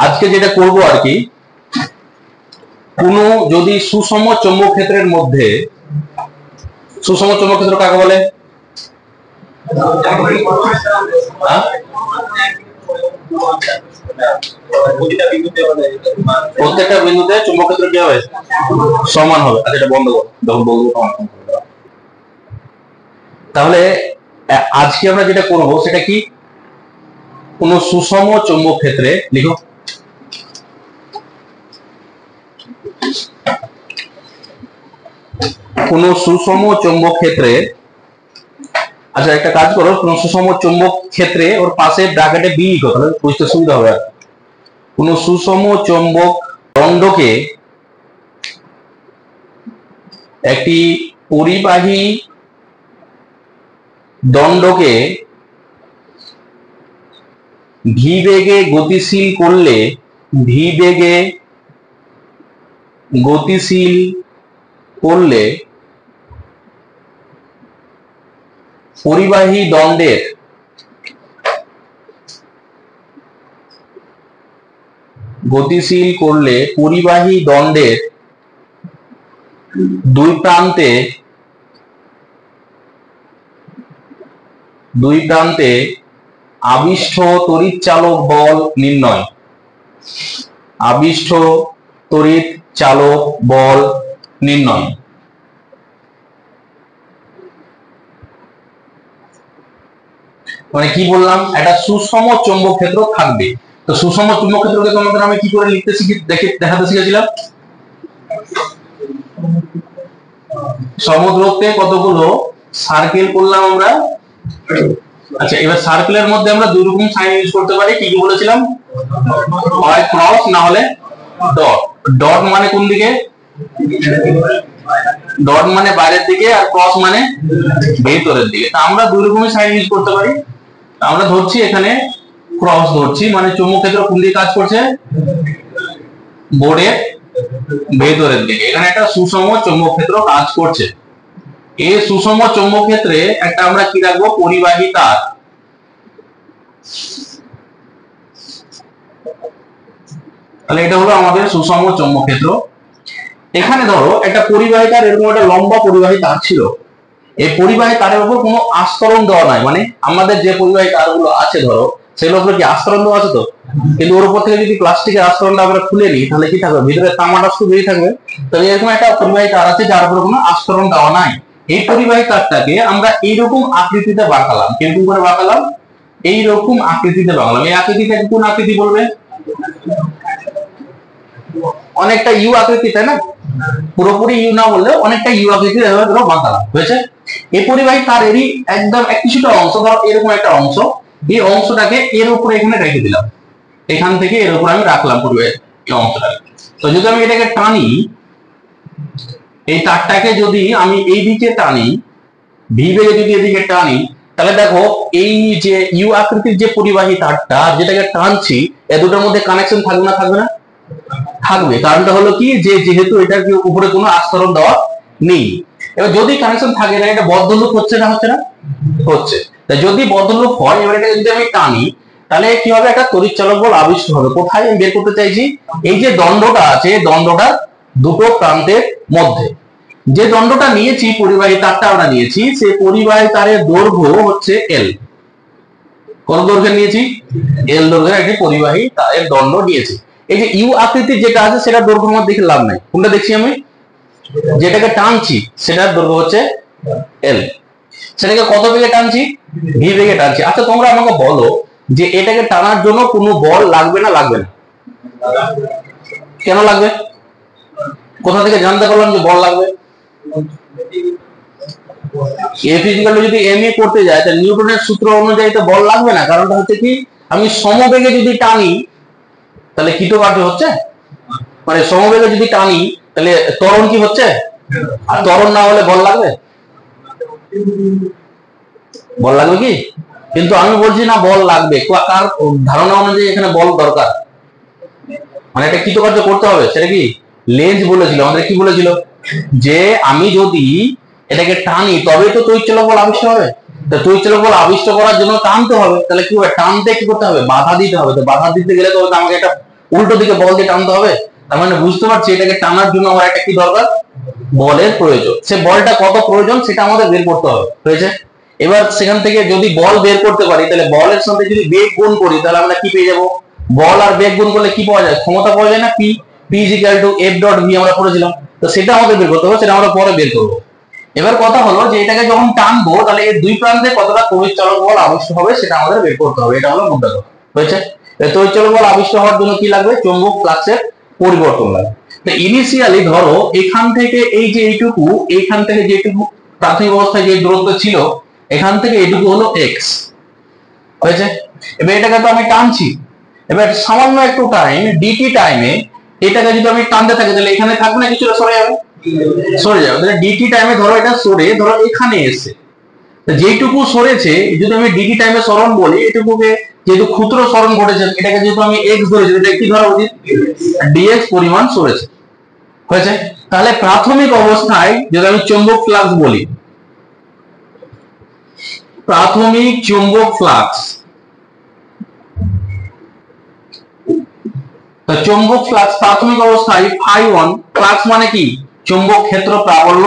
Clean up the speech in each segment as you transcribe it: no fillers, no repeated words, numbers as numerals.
আজকে যেটা করব আর কি, কোন যদি সুষম চৌম্বক ক্ষেত্রের মধ্যে, সুষম চৌম্বক ক্ষেত্র কাকে বলে? প্রত্যেকটা বিন্দুতে চৌম্বক ক্ষেত্র কি হবে? সমান হবে। আচ্ছা, এটা বন্ধ করো, যখন বলবো তাহলে আজকে আমরা যেটা করব সেটা কি, কোন সুষম চৌম্বক ক্ষেত্রে, লিখো কোন সুষম চৌম্বক ক্ষেত্রে, আচ্ছা একটা কাজ করো, কোন সুষম চৌম্বক ক্ষেত্রে ওর পাশে ব্র্যাকেটে বি লিখো, তাহলে বুঝতে সুবিধা হবে। কোন সুষম চৌম্বক দণ্ডকে একটি পরিবাহী দণ্ডকে ভি বেগে গতিশীল করলে, ভি বেগে গতিশীল করলে পরিবাহী দণ্ডের গতিশীল করলে পরিবাহী দণ্ডের দুই প্রান্তে আবিষ্ট তড়িৎ চালক বল নির্ণয়, আবিষ্ট তড়িৎ চালক বল নির্ণয়। মানে কি বললাম, একটা সুষম চৌম্বক ক্ষেত্র থাকবে। তো সুষম চৌম্বক ক্ষেত্রকে তোমাদের আমি কি করে লিখতে দেখাতে শিখেছিলাম, সমদূরত্বে কতগুলো সার্কেল করলাম আমরা। আচ্ছা, এবার সার্কেলের মধ্যে আমরা দুই রকম সাইন ইউজ করতে পারি, কি কি বলেছিলাম, হয় ক্রস না হলে ডট। ডট মানে কোন দিকে? ডট মানে বাইরের দিকে, আর ক্রস মানে ভেতরের দিকে। তা আমরা দুই রকমের সাইন ইউজ করতে পারি। আমরা ধরছি এখানে ক্রস ধরছি, মানে চৌম্বক ক্ষেত্র কোন দিকে কাজ করছে? বোর্ডের ভেতরের দিকে। এখানে একটা সুষম চৌম্বক ক্ষেত্র কাজ করছে। এই সুষম চৌম্বক ক্ষেত্রে একটা আমরা কি রাখবো, পরিবাহী তার। তাহলে এটা হলো আমাদের সুষম চৌম্বক ক্ষেত্র। এখানে ধরো একটা পরিবাহী তার, এরকম একটা লম্বা পরিবাহী তার ছিল। এই পরিবাহী তারের উপর কোনো আস্তরণ দেওয়া নাই, মানে আমাদের যে পরিবাহী তারগুলো আছে ধরো সেগুলোর উপরে কি আস্তরণ দেওয়া আছে? তো কিন্তু ওর উপর থেকে যদি প্লাস্টিকের আস্তরণটা আমরা খুলে নিই, তাহলে কি থাকবে? ভিতরে তামাটা শুধু বেরিয়ে থাকবে। তাহলে এরকম একটা পরিবাহী তার আছে যার উপরে কোনো আস্তরণ দেওয়া নাই। এই পরিবাহী তারটাকে আমরা এইরকম আকৃতিতে বাঁকালাম। কিরকম করে বাঁকালাম? এইরকম আকৃতিতে বাঁকালাম। এই আকৃতিটাকে কোন আকৃতি বলবে? অনেকটা ইউ আকৃতি, তাই না? পুরোপুরি ইউ না বললেও অনেকটা ইউ আকৃতি ধরো বাঁকালাম, হয়েছে? এই পরিবাহী তারেরই একদম কিছুটা অংশ, ধরো এরকম একটা অংশ, এই অংশটাকে এর উপরে এখানে রেখে দিলাম। এখান থেকে এর উপর আমি রাখলাম পরিবাহী এই অংশটাকে। তো যদি আমি এটাকে টানি, এই তারটাকে যদি আমি এই দিকে টানি, ভি বেগে যদি এদিকে টানি, তাহলে দেখো এই যে ইউ আকৃতির যে পরিবাহী তারটা যেটাকে টানছি, এ দুটোর মধ্যে কানেকশন থাকবে না? থাকবে না? থাকবে। কারণটা হলো কি, যে যেহেতু এটার উপরে কোনো আস্তরণ দেওয়া নেই। এবার যদি কানেকশন থাকে না, এটা বদ্ধ লুপ হচ্ছে না? হচ্ছে না? হচ্ছে। তাই যদি বদ্ধ লুপ হয়, এবার এটা যদি আমি টানি, তাহলে কি হবে? একটা তড়িৎ চালক বল আবিষ্ট হবে। কোথায় আমি বের করতে চাইছি? এই যে দণ্ডটা আছে, দণ্ডটা দুটো প্রান্তের মধ্যে। যে দণ্ডটা নিয়েছি, পরিবাহী তারটা আমরা নিয়েছি, সেই পরিবাহী তারের দৈর্ঘ্য হচ্ছে এল। কত দৈর্ঘ্য নিয়েছি? এল দৈর্ঘ্যের একটি পরিবাহী তারের দণ্ড নিয়েছি। এই যে ইউ আকৃতির যেটা আছে সেটা দৈর্ঘ্য আমার দেখে লাভ নাই। কোনটা দেখছি আমি? যেটাকে টানছি সেটার দৈর্ঘ্য হচ্ছে এল। সেটাকে কত বেগে টানছি? ভি বেগে টানছি। আচ্ছা, তোমরা আমাকে বলো যে এটাকে টানার জন্য কোনো বল লাগবে না লাগবে না? কেন লাগবে? কোথা থেকে জানতে পারলাম যে বল লাগবে? এফ ইকুয়াল টু যদি এম এ করতে যায়, তাহলে নিউটনের সূত্র অনুযায়ী তো বল লাগবে না। কারণটা হচ্ছে কি, আমি সমবেগে যদি টানি তাহলে কৃতকার্য হচ্ছে, মানে সমবেগে যদি টানি তাহলে ত্বরণ কি হচ্ছে? আর ত্বরণ না হলে বল লাগবে? বল লাগবে কি? কিন্তু আমি বলছি না বল লাগবে। কার ধারণা অনুযায়ী এখানে বল দরকার? মানে এটা কৃতকার্য করতে হবে। সেটা কি লেন্জ বলেছিল আমাদের? কি বলেছিল? যে আমি যদি এটাকে টানি তবে তো তড়িৎচালক বল আবিষ্ট হবে। তো তড়িৎচালক বল আবিষ্ট করার জন্য টানতে হবে। তাহলে কি হবে? টানতে কি করতে হবে? বাধা দিতে হবে। তো বাধা দিতে গেলে তো আমাকে একটা উল্টো দিকে বল দিয়ে টানতে হবে। তার মানে বুঝতে পারছি এটাকে টানার জন্য আমার একটা কি দরকার, বলের প্রয়োজন। সে বলটা কত প্রয়োজন সেটা আমাদের বের করতে হবে, হয়েছে। এবার সেখান থেকে যদি বল বের করতে পারি, তাহলে বলের সাথে যদি বেগ গুণ করি তাহলে আমরা কি পেয়ে যাবো, বল আর বেগ গুণ করলে কি পাওয়া যায়, ক্ষমতা পাওয়া যায় না, P P is equal two F dot V আমরা পড়েছিলাম। তো সেটা আমাদের বের করতে হবে, সেটা আমরা পরে বের করবো। এবার কথা হলো যে এটাকে যখন টানবো তাহলে এই দুই প্রান্তে কতটা তড়িৎ চালক বল আবিষ্ট হবে সেটা আমাদের বের করতে হবে, এটা হলো মুদ্রা কথা, হয়েছে। তড়িৎ চালক বল আবিষ্ট হওয়ার জন্য কি লাগবে, চৌম্বক ফ্লাক্সের পরিবর্তন লাগবে। তো ইনিশিয়ালি ধরো এখান থেকে এই যে এইটুকু, এইখান থেকে যেটুকু প্রাথমিক অবস্থায় যে দূরত্ব ছিল এখান থেকে এইটুকু হলো এক্স, হয়েছে। এবার এটাকে তো আমি টানছি, এবার সামান্য একটু টাইম ডিটি টাইমে এটাকে যদি আমি টানতে থাকি তাহলে এখানে থাকবে না, কিছুটা সরে যাবে, সরে যাবে। তাহলে ডিটি টাইমে ধরো এটা সরে ধরো এখানে এসে, যেটুকু সরেছে যদি আমি ডিটি টাইমে সরণ বলি, এটুকুকে যেহেতু ক্ষুদ্র সরণ ঘটেছে এটাকে যেহেতু আমি এক্স ধরেছি, এটা কি ধরা উচিত, ডিএক্স পরিমাণ সরেছে, হয়েছে। তাহলে প্রাথমিক অবস্থায় যদি আমি চৌম্বক ফ্লাক্স বলি, প্রাথমিক চৌম্বক ফ্লাক্স, চৌম্বক ফ্লাক্স প্রাথমিক অবস্থায় φ1, ফ্লাক্স মানে কি, চৌম্বক ক্ষেত্র প্রাবল্য,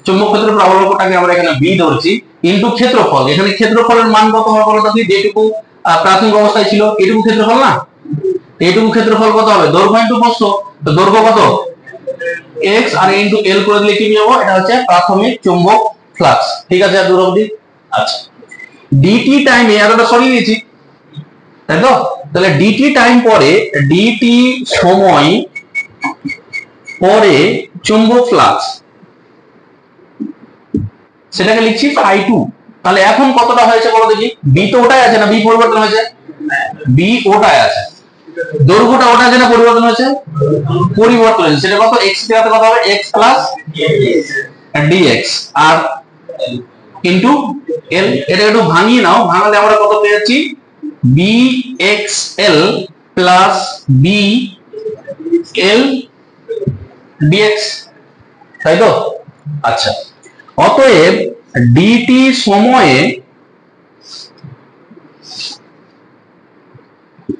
চৌম্বক ক্ষেত্র প্রাবল্যটাকে আমরা এখানে বি ধরছি, ইনটু ক্ষেত্রফল। এখানে ক্ষেত্রফলের মান কত হবে বলতো, যেটুকু প্রাথমিক অবস্থায় ছিল এটুকু ক্ষেত্রফল না, এইটুকু ক্ষেত্রফল কত হবে, দৈর্ঘ্য ইনটু প্রস্থ। তো দৈর্ঘ্য কত, এক্স, আর ইনটু এল করে দিলে কি পাবো, এটা হচ্ছে প্রাথমিক চৌম্বক ফ্লাক্স, ঠিক আছে। আর দূর অবধি আচ্ছা, ডিটি টাইমে এতটা সরিয়ে দিয়েছি, তাই তো। তাহলে ডিটি টাইম পরে, ডিটি সময় পরে চৌম্বক ফ্লাক্স সেটাকে লিখছি φ2। তাহলে এখন কতটা হয়েছে বলো দেখি, বি তো ওটাই আছে না, বি পরিবর্তন হয়েছে, বি ওটাই আছে, দৈর্ঘ্যটা ওটা আছে না পরিবর্তন হয়েছে, পরিবর্তন হয়েছে, সেটা কত, এক্স এর সাথে কত হবে, এক্স প্লাস ডিএক্স আর ইনটু এল। এটা একটু ভাঙিয়ে নাও, ভাঙালে আমরা কত পেয়ে যাচ্ছি, B X L plus B L DX, তাই তো। আচ্ছা, অতএব ডিটি সময়ে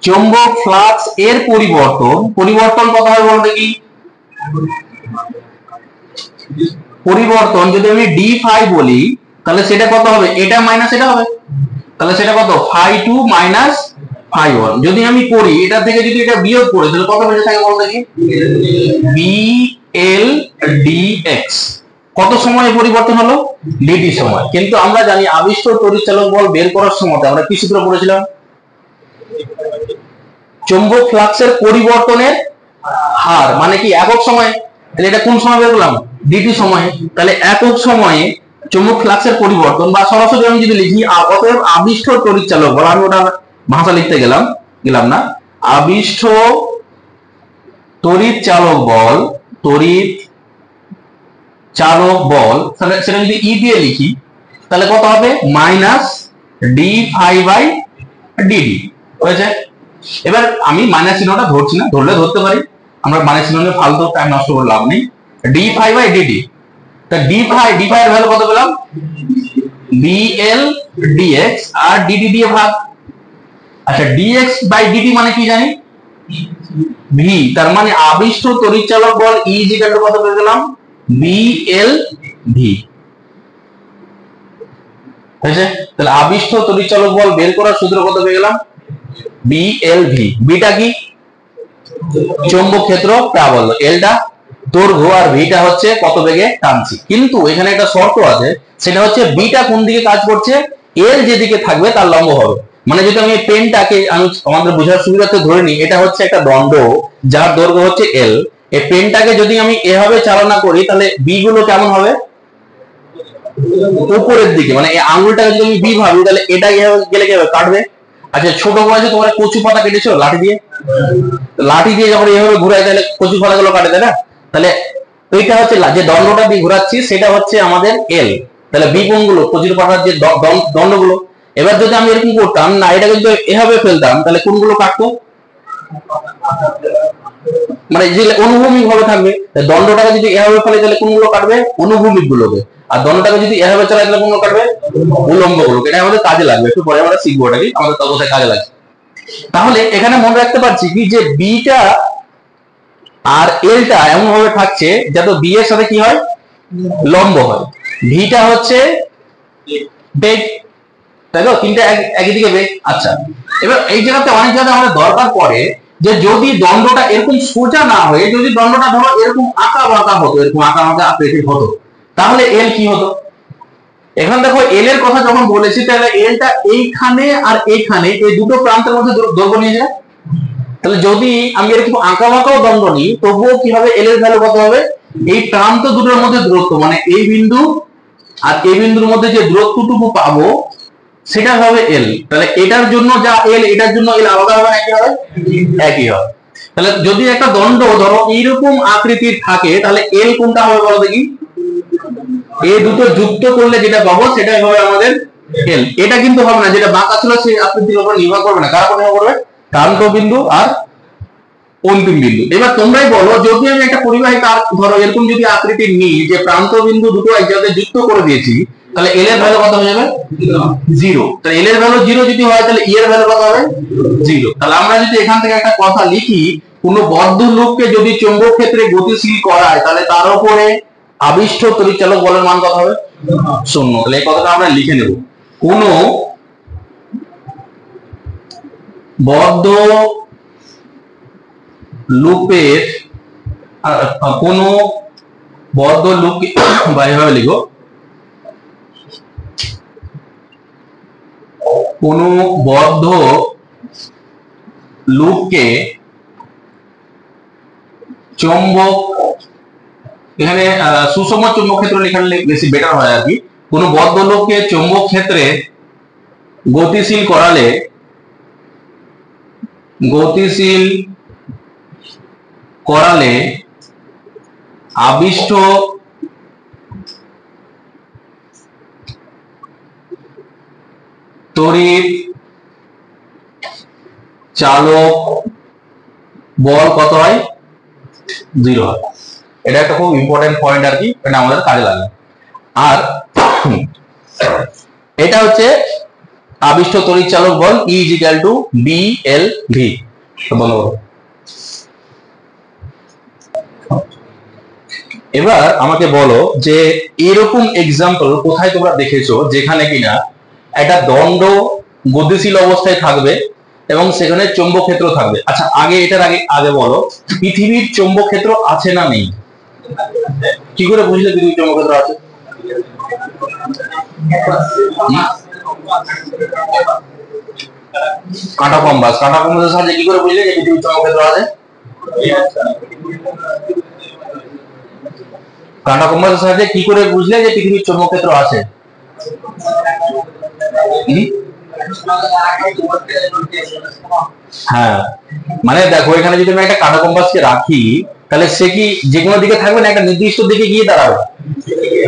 চৌম্বক ফ্লাক্স এর পরিবর্তন কত হয় বলো দেখি, পরিবর্তন যদি আমি ডি ফাই বলি তাহলে সেটা কত হবে, এটা মাইনাস এটা হবে, তাহলে সেটা কত, φ2 মাইনাস φ1। যদি আমি করি এটা থেকে যদি এটা বিয়োগ করি তাহলে কত বেঁচে থাকে বলো দেখি, বি এল ডিএক্স। কত সময়ে পরিবর্তন হলো, ডিটি সময়। কিন্তু আমরা জানি আবিষ্ট তড়িৎচালক বল বের করার সময় আমরা কি সূত্র পড়েছিলাম, চৌম্বক ফ্লাক্সের পরিবর্তনের হার মানে কি একক সময়, তাহলে এটা কোন সময় বের করলাম, ডিটি সময়। তাহলে একক সময়ে চৌম্বক ফ্লাক্সের পরিবর্তন, বা সরাসরি আমি যদি লিখি অতএব আবিষ্ট তড়িৎচালক বল, আমি ওটা ভাষা লিখতে গেলাম না, আবিষ্ট তড়িৎচালক বল, সেটা যদি ই দিয়ে লিখি তাহলে কত হবে, minus D phi by DD, হয়েছে। এবার আমি মাইনাস চিহ্নটা ধরছি না, ধরলে ধরতে পারি, আমরা মাইনাস চিহ্ন নিয়ে ফালতু টাইম নষ্ট করে লাভ নেই, ডি ফাই বাই ডিডি। তা ডি ফাই এর ভ্যালু কত পেলাম, বি এল ডিএক্স আর ডিডি দিয়ে ভাগ। আচ্ছা, ডিএক্স বাই ডিটি মানে কি জানি, ভি, তার মানে আবিষ্ট তড়িৎচালক বল ই ইজ ইকুয়াল টু কত পেয়ে গেলাম, বি এল ভি, হয়েছে। তাহলে আবিষ্ট তড়িৎচালক বল বের করার সূত্র কত পেয়ে গেলাম, বি এল ভি। বিটা কি, চৌম্বক ক্ষেত্র প্রাবল্য, এলটা দৈর্ঘ্য, আর ভিটা হচ্ছে কত বেগে টানছি। কিন্তু এখানে একটা শর্ত আছে, সেটা হচ্ছে বিটা কোন দিকে কাজ করছে, এল যেদিকে থাকবে তার লম্ব হবে। মানে যদি আমি পেনটাকে আমি আমাদের বোঝার সুবিধার্থে ধরে নিই, এটা হচ্ছে একটা দণ্ড যার দৈর্ঘ্য হচ্ছে এল, এই পেনটাকে যদি আমি এভাবে চালনা করি তাহলে বি গুলো কেমন হবে, উপরের দিকে, মানে এই আঙুলটাকে যদি আমি বি ভাবি তাহলে এটা গেলে কি হবে, কাটবে। আচ্ছা, ছোট বয়সে তোমরা কচু পাতা কেটেছো লাঠি দিয়ে যখন এইভাবে ঘুরাই তাহলে কচু পাতাগুলো কাটে, তাই না। তাহলে এইটা হচ্ছে যে দণ্ডটা দিয়ে ঘোরাচ্ছি সেটা হচ্ছে আমাদের এল। তাহলে বি কোণগুলো, কচুর পাতার যে দণ্ডগুলো। এবার যদি আমি এরকম করতাম না, এটা কিন্তু এভাবে ফেলতাম তাহলে কোনগুলো কাটতো, মানে যে অনুভূমিক ভাবে থাকবে। দণ্ডটাকে যদি এভাবে ফেলে তাহলে কোনগুলো কাটবে, অনুভূমিক গুলোকে। আর দণ্ডটাকে যদি এভাবে চালাই তাহলে কোনগুলো কাটবে, উলম্ব গুলোকে। এটা আমাদের কাজে লাগবে, একটু পরে আমরা শিখবো, এটা কি আমাদের তখন কাজে লাগবে। তাহলে এখানে মনে রাখতে পারছি কি যে বিটা আর এলটা এমন ভাবে থাকছে যাতে বি এর সাথে কি হয়, লম্ব হয়। ভিটা হচ্ছে বেগ, তাই তো, তিনটা একই দিকে বেগ। আচ্ছা, এবার এই জায়গাতে অনেক জায়গায় আমাদের দরকার পড়ে যে যদি দণ্ডটা এরকম সোজা না হয়ে যদি দণ্ডটা ধরো এরকম আঁকা বাঁকা হতো, এরকম আঁকা বাঁকা আকৃতির হতো, তাহলে এল কি হতো। এখন দেখো এল এর কথা যখন বলেছি তাহলে এলটা এইখানে আর এইখানে এই দুটো প্রান্তের মধ্যে দৈর্ঘ্য নিয়ে যায়। তাহলে যদি আমি এরকম আঁকা বাঁকাও দণ্ড নিই তবুও কি হবে, এল এর ভ্যালু কত হবে, এই প্রান্ত দুটোর মধ্যে দূরত্ব মানে এই বিন্দু আর এই বিন্দুর মধ্যে যে দূরত্বটুকু পাবো সেটা হবে এল। তাহলে এটার জন্য যা এল এটার জন্য এল আলাদা হবে নাকি হবে, একই হবে। তাহলে যদি একটা দণ্ড ধরো এইরকম আকৃতির থাকে তাহলে এল কোনটা হবে বলো দেখি, এই দুটো যুক্ত করলে যেটা পাবো সেটাই হবে আমাদের এল। এটা কিন্তু হবে না, যেটা বাঁকা ছিল সেই আকৃতির উপর নির্ভর করবে না, কার উপর নির্ভর করবে, প্রান্ত বিন্দু আর অন্তিম বিন্দু। এবার তোমরাই বলো যদি আমি একটা পরিবাহী তার ধরো এরকম যদি আকৃতির নিই যে প্রান্ত বিন্দু দুটো এক জায়গায় যুক্ত করে দিয়েছি তাহলে এল এর ভ্যালু কত হয়ে যাবে, জিরো। তাহলে এল এর ভ্যালু জিরো যদি হয় তাহলে ই এর ভ্যালু কত হবে, জিরো। তাহলে আমরা যদি এখান থেকে একটা কথা লিখি, কোন বদ্ধ লুপকে যদি চৌম্বক ক্ষেত্রে গতিশীল করায় তাহলে তার উপরে আবিষ্ট তড়িৎচালক বলের মান কত হবে, শূন্য। তাহলে এই কথাটা আমরা লিখে নেব, কোন বদ্ধ লুপের কোন বদ্ধ লুপ বা এভাবে লিখো, কোন বদ্ধ লুপকে চৌম্বক, এখানে সুষম চৌম্বক ক্ষেত্র লেখালে বেশি বেটার হয় আর কি। কোন বদ্ধ লুপকে চৌম্বক ক্ষেত্রে গতিশীল করালে আবিষ্ট তড়িৎ চালক বল কত হয়, জিরো হয়। এটা একটা খুব ইম্পর্টেন্ট পয়েন্ট আর কি, এটা আমাদের কাজে লাগে। আর এটা হচ্ছে আবিষ্ট তড়িৎ চালক বল E = BLV। এবার আমাকে বলো যে এরকম এক্সাম্পল কোথায় তোমরা দেখেছো যেখানে কিনা একটা দণ্ড গতিশীল অবস্থায় থাকবে এবং সেখানে চৌম্বক ক্ষেত্র থাকবে। আচ্ছা এটার আগে বলো পৃথিবীর চৌম্বক ক্ষেত্র আছে না নেই, কি করে বুঝলে পৃথিবীর চৌম্বক ক্ষেত্র আছে, কাঁটা কম্পাসের সাহায্যে কি করে বুঝলে যে পৃথিবীর চৌম্বক ক্ষেত্র আছে, কাঁটা কম্পাসের সাহায্যে কি করে বুঝলে যে পৃথিবীর চৌম্বক ক্ষেত্র আছে, হ্যাঁ মানে দেখো এখানে যদি আমি একটা কাঁটা কম্পাসকে রাখি তাহলে সে কি যে কোনো দিকে থাকবে না, একটা নির্দিষ্ট দিকে গিয়ে দাঁড়াবে,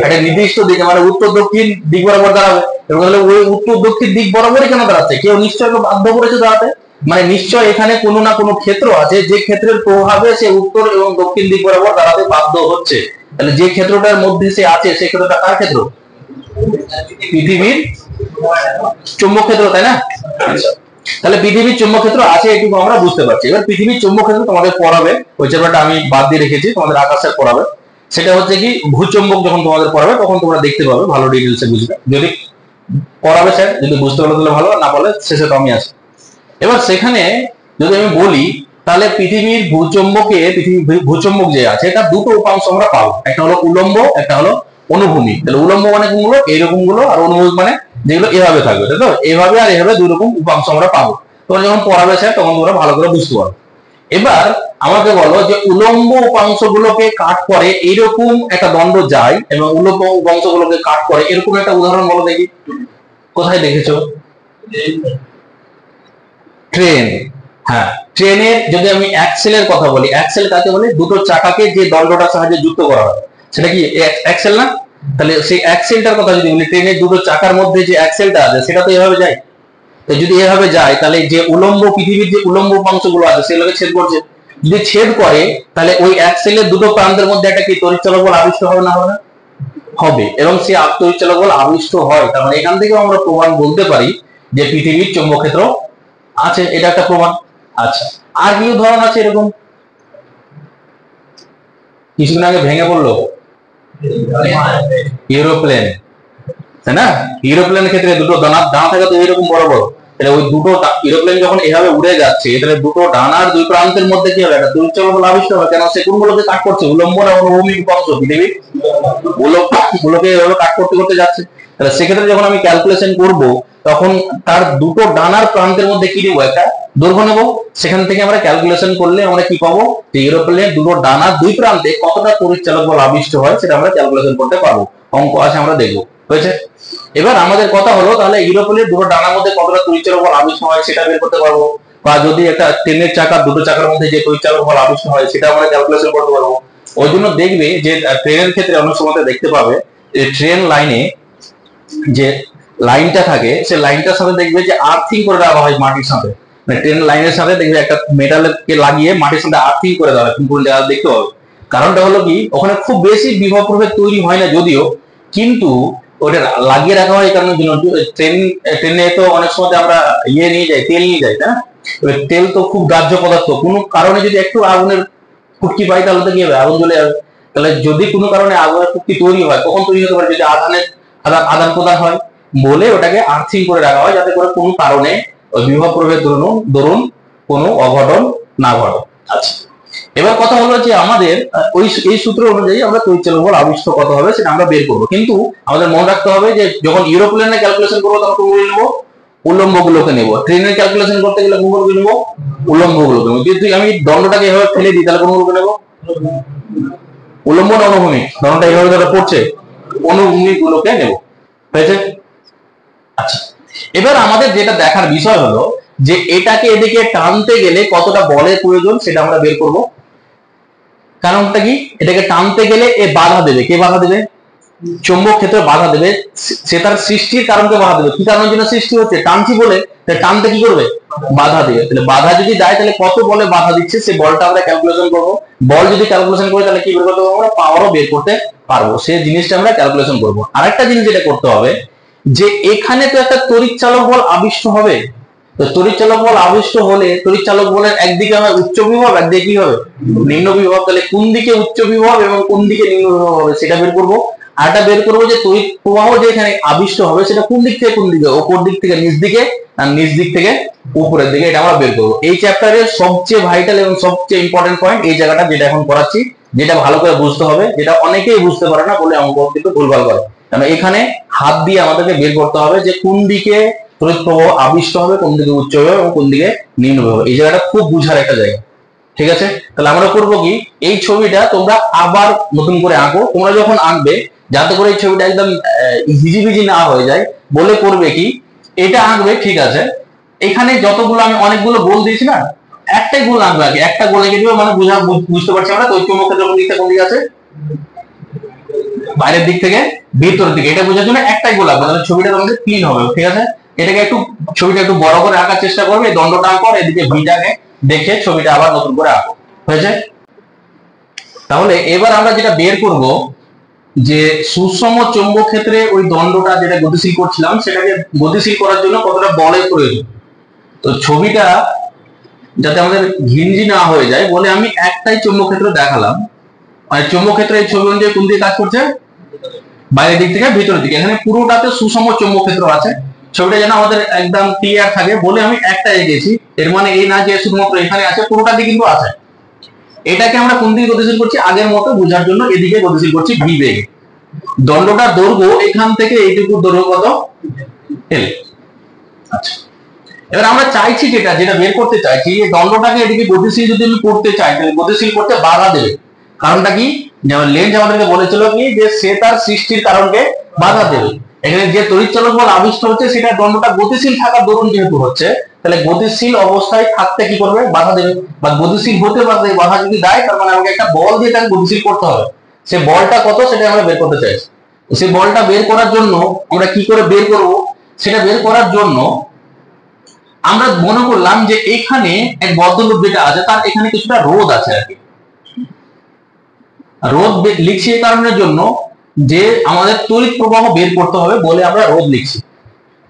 একটা নির্দিষ্ট দিকে মানে উত্তর দক্ষিণ দিক বরাবর দাঁড়াবে। এবং তাহলে ওই উত্তর দক্ষিণ দিক বরাবরই কেন দাঁড়াচ্ছে, কেউ নিশ্চয় বাধ্য করেছে দাঁড়াতে, মানে নিশ্চয় এখানে কোনো না কোনো ক্ষেত্র আছে যে ক্ষেত্রের প্রভাবে সে উত্তর এবং দক্ষিণ দিক বরাবর দাঁড়াতে বাধ্য হচ্ছে। তাহলে যে ক্ষেত্রটার মধ্যে সে আছে সেই ক্ষেত্রটা কার ক্ষেত্র, পৃথিবীর চৌম্বক ক্ষেত্র, তাই না। তাহলে পৃথিবীর চৌম্বক ক্ষেত্র আছে এটুকু আমরা বুঝতে পারছি। এবার পৃথিবীর চৌম্বক ক্ষেত্র তোমাদের পড়াবে, ওই চ্যাপ্টারটা আমি বাদ দিয়ে রেখেছি, তোমাদের আকাশের পড়াবে, সেটা হচ্ছে কি ভূচৌম্বক যখন তোমাদের পড়াবে তখন তোমরা দেখতে পাবে, ভালো ডিটেলসে বুঝবে, যদি পড়াবে স্যার, যদি বুঝতে পারো তাহলে ভালো, না পারলে শেষে তো আমি আছি। এবার সেখানে যদি আমি বলি তাহলে পৃথিবীর ভূচৌম্বক যে আছে এটা দুটো উপাংশ আমরা পাবো, একটা হলো উলম্ব, একটা হলো অনুভূমিক। তাহলে উলম্ব মানে কোনগুলো এইরকম গুলো, আর অনুভূমিক মানে যেগুলো এভাবে থাকবে, তাই তো, এভাবে আর এভাবে দুই রকম উপাংশ আমরা পাবো। তোমরা যখন পড়াবে স্যার তখন তোমরা ভালো করে বুঝতে পারবে। এবার আমাকে বলো যে উলম্ব উপাংশ গুলোকে কাট করে এইরকম একটা দণ্ড যায় এবং উলম্ব উপাংশ গুলোকে কাট করে এরকম একটা উদাহরণ বলো দেখি, কোথায় দেখেছো, ট্রেন। হ্যাঁ, ট্রেনের যদি আমি অ্যাক্সেলের কথা বলি, অ্যাক্সেল কাকে বলে, দুটো চাকাকে যে দণ্ডটার সাহায্যে যুক্ত করা হয় সেটা কি অ্যাক্সেল না। তাহলে সেই অ্যাক্সেলটার কথা যদি বলি, ট্রেনের দুটো চাকার মধ্যে যে অ্যাক্সেলটা আছে সেটা তো এভাবে যায়। তো যদি এভাবে যায় তাহলে যে উলম্ব পৃথিবীর যে উলম্ব উপাংশগুলো আছে সেগুলোকে ছেদ করছে, যদি ছেদ করে তাহলে ওই অ্যাক্সেলের দুটো প্রান্তের মধ্যে একটা কি তড়িৎচালক বল আবিষ্ট হবে না হবে না, হবে। এবং সেই তড়িৎচালক বল আবিষ্ট হয়, তার মানে এখান থেকে আমরা প্রমাণ বলতে পারি যে পৃথিবীর চৌম্বক ক্ষেত্র আছে, এটা একটা প্রমাণ। আচ্ছা, আর কি উদাহরণ আছে এরকম? কিছুদিন আগে ভেঙে পড়লো এরোপ্লেন, তাই না? এরোপ্লেনের ক্ষেত্রে দুটো ডানা ডানা থাকে তো এরকম বড় বড়, তাহলে ওই দুটো এরোপ্লেন যখন এভাবে উড়ে যাচ্ছে, তাহলে দুটো ডানার দুই প্রান্তের মধ্যে কি হবে? একটা তড়িৎচলন বল আবিষ্কার হবে। কেন? সে কোনগুলোকে কাট করছে? উলম্ব না অনুভূমিক অংশ পৃথিবীর গুলোকে এভাবে কাট করতে করতে যাচ্ছে। তাহলে সেক্ষেত্রে যখন আমি ক্যালকুলেশন করব, তখন তার দুটো ডানার প্রান্তের মধ্যে কি নেবো? একটা দৈর্ঘ্য নেবো। সেখান থেকে আমরা ক্যালকুলেশন করলে আমরা কি পাবো? যে এরোপ্লেনের দুটো ডানার দুই প্রান্তে কতটা তড়িৎচালক বল আবিষ্ট হয় সেটা আমরা ক্যালকুলেশন করতে পারবো। অঙ্ক আছে, আমরা দেখবো। হয়েছে? এবার আমাদের কথা হলো, তাহলে ইউরোপ্লেনের দুটো ডানার মধ্যে কতটা তড়িৎচালক বল আবিষ্ট হয় সেটা বের করতে পারবো। বা যদি একটা ট্রেনের চাকা দুটো চাকার মধ্যে যে তড়িৎচালক বল আবিষ্ট হয় সেটা আমরা ক্যালকুলেশন করতে পারবো। ওই জন্য দেখবে যে ট্রেনের ক্ষেত্রে অনেক সময় দেখতে পাবে যে ট্রেন লাইনে যে লাইনটা থাকে, সে লাইনটার সাথে দেখবে যে আর্থিং করে দেওয়া হয় মাটির সাথে। মানে ট্রেন লাইনের সাথে দেখবে একটা মেটালকে লাগিয়ে মাটির সাথে আর্থিং করে দেওয়া হয়, দেখতে হবে। কারণটা হলো কি, ওখানে খুব বেশি বিভব প্রভেদ তৈরি হয় না যদিও, কিন্তু ওটা লাগিয়ে রাখা হয় এই কারণের জন্য। ট্রেনে তো অনেক সময় আমরা নিয়ে যাই, তেল নিয়ে যাই, তাই না? তেল তো খুব গ্রাহ্য পদার্থ, কোনো কারণে যদি একটু আগুনের ফুটকি পাই তাহলে তো কি হবে? আগুন জ্বলে যাবে। তাহলে যদি কোনো কারণে আগুনের ফুটকি তৈরি হয়, কখন তৈরি হতে পারে? যদি আদান প্রদান হয়, বলে ওটাকে আর্থিং করে রাখা হয়, যাতে করে কোনো কারণে ওই বিভব প্রভেদ দরুন কোনো অঘটন না ঘটে। আচ্ছা, এবার কথা হলো যে আমাদের এই সূত্র অনুযায়ী আমরা তড়িৎচালক বল আবিষ্ট কত হবে সেটা আমরা বের করবো। কিন্তু আমাদের মনে রাখতে হবে যে যখন ইউরোপ্লেনের ক্যালকুলেশন করবো তখন কোনগুলো নেবো? উলম্ব গুলোকে নেবো। ট্রেনের ক্যালকুলেশন করতে গেলে কোনগুলো নেবো? উলম্ব গুলোকে নেবো। যদি আমি দণ্ডটাকে এভাবে ফেলে দিই তাহলে কোনগুলো নেবো? উলম্ব না অনুভূমিক? দণ্ডটা এভাবে ধরে পড়ছে, অনুভূমিক গুলোকে নেবো। হয়েছে? আচ্ছা, এবার আমাদের যেটা দেখার বিষয় হলো যে এটাকে এদিকে টানতে গেলে কতটা বলের প্রয়োজন সেটা আমরা বের করব। কারণটা কি? এটাকে টানতে গেলে এ বাধা দেবে। কে বাধা দেবে? চৌম্বক ক্ষেত্র বাধা দেবে। সে তার সৃষ্টির কারণকে বাধা দেবে। কি কারণের জন্য সৃষ্টি হচ্ছে? টানছি বলে। টানতে কি করবে? বাধা দেবে। তাহলে বাধা যদি দেয় তাহলে কত বলে বাধা দিচ্ছে সে বলটা আমরা ক্যালকুলেশন করব। বল যদি ক্যালকুলেশন করি তাহলে কি বের করতে পারবো? আমরা পাওয়ারও বের করতে পারবো। সেই জিনিসটা আমরা ক্যালকুলেশন করব। আরেকটা জিনিস যেটা করতে হবে, যে এখানে তো একটা তড়িৎচালক বল আবিষ্ট হবে। তো তড়িৎচালক বল আবিষ্ট হলে তড়িৎচালক বলের একদিকে হয় উচ্চ বিভব, একদিকে কি হবে? নিম্ন বিভব। তাহলে কোন দিকে উচ্চ বিভব এবং কোন দিকে নিম্ন বিভব হবে সেটা বের করবো। আর এটা বের করবো যে তড়িৎ প্রবাহ যে এখানে আবিষ্ট হবে সেটা কোন দিক থেকে কোন দিকে? উপর দিক থেকে নিচ দিকে, আর নিচ দিক থেকে উপরের দিকে। এটা আমরা বের করবো। এই চ্যাপ্টারের সবচেয়ে ভাইটাল এবং সবচেয়ে ইম্পর্টেন্ট পয়েন্ট এই জায়গাটা, যেটা এখন করাচ্ছি, যেটা ভালো করে বুঝতে হবে, যেটা অনেকেই বুঝতে পারে না বলে অঙ্ক কিন্তু ভুলভাল করে। কারণ এখানে হাত দিয়ে আমাদেরকে বের করতে হবে যে কোন দিকে তড়িৎ প্রবাহ আবিষ্ট হবে, কোন দিকে উচ্চ হবে এবং কোন দিকে নিম্ন হবে। এই জায়গাটা খুব বুঝার একটা জায়গা। ঠিক আছে? তাহলে আমরা করবো কি, এই ছবিটা তোমরা আবার নতুন করে আঁকো। তোমরা যখন আঁকবে, যাতে করে এই ছবিটা একদম হিজিবিজি না হয়ে যায়, বলে করবে কি, এটা আঁকবে, ঠিক আছে, এখানে যতগুলো আমি অনেকগুলো গোল দিয়েছি না, একটাই গোল আঁকবে আগে। একটা গোল এঁকে দিবে, মানে বুঝতে পারছি আমরা তড়িৎ চৌম্বক ক্ষেত্র কোন দিকটা কোন দিকে আছে? বাইরের দিক থেকে ভিতরের দিকে। এটা বোঝার জন্য একটাই গোল আঁকবে, তাহলে ছবিটা তোমাদের ক্লিন হবে। ঠিক আছে? এটাকে একটু ছবিটা একটু বড় করে আঁকার চেষ্টা করবে। এই দণ্ডটা আঁকো, এদিকে ভিটাকে দেখে ছবিটা আবার নতুন করে আঁকো। হয়েছে? তাহলে এবার আমরা যেটা বের করব, যে সুষম চৌম্বক ক্ষেত্রে ওই দণ্ডটা যেটা গতিশীল করছিলাম সেটাকে গতিশীল করার জন্য কতটা বলের প্রয়োজন। তো ছবিটা যাতে আমাদের ঘিঞ্জি না হয়ে যায় বলে আমি একটাই চৌম্বক ক্ষেত্র দেখালাম। মানে চৌম্বক ক্ষেত্রে এই ছবি অনুযায়ী কোন দিকে কাজ করছে? বাইরের দিক থেকে ভিতরের দিকে। এখানে পুরোটাতে সুষম চৌম্বক ক্ষেত্র আছে। ছবিটা যেন আমাদের একদম ক্লিয়ার থাকে বলে আমি একটা এঁকেছি। এর মানে এই না যে শুধুমাত্র এখানে আছে, পুরোটাতে কিন্তু আছে। এটাকে আমরা কোন দিকে গতিশীল করছি? আগের মতো বোঝার জন্য এদিকে গতিশীল করছি ভি বেগে। দণ্ডটার দৈর্ঘ্য এখান থেকে এইটুকু দৈর্ঘ্য কত? এল। আচ্ছা, এবার আমরা চাইছি যেটা বের করতে চাইছি, এই দণ্ডটাকে এদিকে গতিশীল যদি আমি করতে চাই তাহলে গতিশীল করতে বাধা দেবে। কারণটা কি? যেমন লেন্জ আমাদেরকে বলেছিল কি, যে সে তার সৃষ্টির কারণকে বাধা দেবে। এখানে যে তড়িৎচালক বল আবিষ্ট হচ্ছে সেটা দণ্ডটা গতিশীল থাকার দরুন যেহেতু হচ্ছে, তাহলে গতিশীল অবস্থায় থাকতে কি করবে? বাধা দেবে। বা গতিশীল হতে পারে, বাধা যদি দেয় তার মানে আমাকে একটা বল দিয়ে তাকে গতিশীল করতে হবে। সে বলটা কত সেটা আমরা বের করতে চাইছি। সেই বলটা বের করার জন্য আমরা কি করে বের করব? সেটা বের করার জন্য আমরা মনে করলাম যে এখানে এক বদ্ধলূপ যেটা আছে তার এখানে কিছুটা রোধ আছে আর কি। রোধ লিখছি এই কারণের জন্য যে আমাদের তড়িৎ প্রবাহ বের করতে হবে বলে আমরা রোধ লিখছি।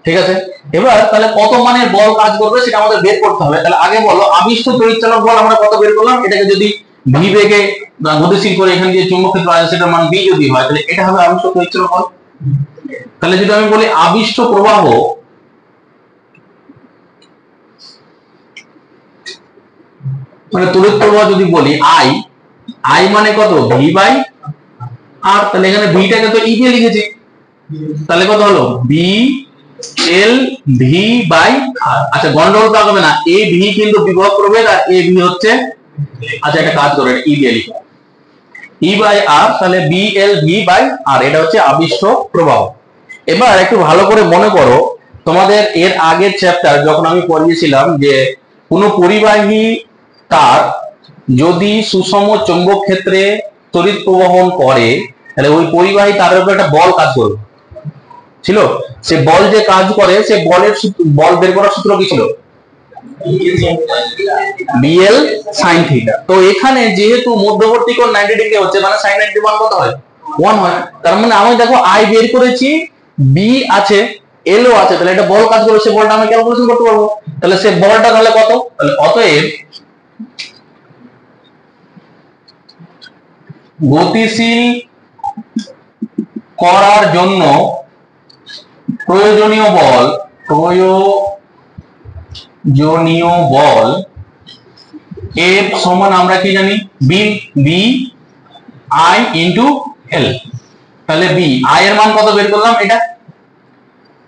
ঠিক আছে, এবার তাহলে কত মানের বল কাজ করবে সেটা আমাদের বের করতে হবে। তাহলে আগে বলো আবিষ্ট তড়িৎচালক বল আমরা কত বের করলাম, এটাকে যদি ভি বেগে গতিশীল করে এখানে যে চুম্বক ক্ষেত্র আছে সেটার মান বি যদি হয় তাহলে এটা হবে আবিষ্ট তড়িৎচালক বল। তাহলে যদি আমি বলি আবিষ্ট প্রবাহ মানে তড়িৎ প্রবাহ যদি বলি আই, আই মানে কত ভি বাই আর, তাহলে এখানে ভিটাকে তো ই দিয়ে লিখেছি, তাহলে কত হলো বি এল ভি বাই আর। আচ্ছা গন্ডগোল তো হবে না, এ ভি কিন্তু বিভব প্রভেদ আর এ ভি হচ্ছে, আচ্ছা একটা কাজ করে ই দিয়ে লিখো ই বাই আর, তাহলে বি এল ভি বাই আর, এটা হচ্ছে আবিষ্ট প্রবাহ। এবার একটু ভালো করে মনে করো তোমাদের এর আগের চ্যাপ্টার যখন আমি পড়িয়েছিলাম যে কোনো পরিবাহী তার যদি সুষম চৌম্বক ক্ষেত্রে তড়িৎ প্রবাহন করে তাহলে ওই পরিবাহী তারের উপর একটা বল কাজ করবে ছিল, সে বল যে কাজ করে সে বলের বল বের করার সূত্র কি ছিল বিএল সাইন থিটা। তো এখানে যেহেতু মধ্যবর্তী কোণ 90 ডিগ্রি হচ্ছে মানে সাইন 90 মান কত হয় 1 হয়, তার মানে আমি দেখো আই বের করেছি, বি আছে, এল ও আছে, তাহলে এটা বল কাজ করে সে বলটা আমি ক্যালকুলেশন করতে পারবো। তাহলে সে বলটা তাহলে কত, তাহলে অতএব গতিশীল করার জন্য প্রয়োজনীয় বল এফ সমান আমরা কি জানি B B I into L. তাহলে বি আই এর মান কত বের করলাম, এটা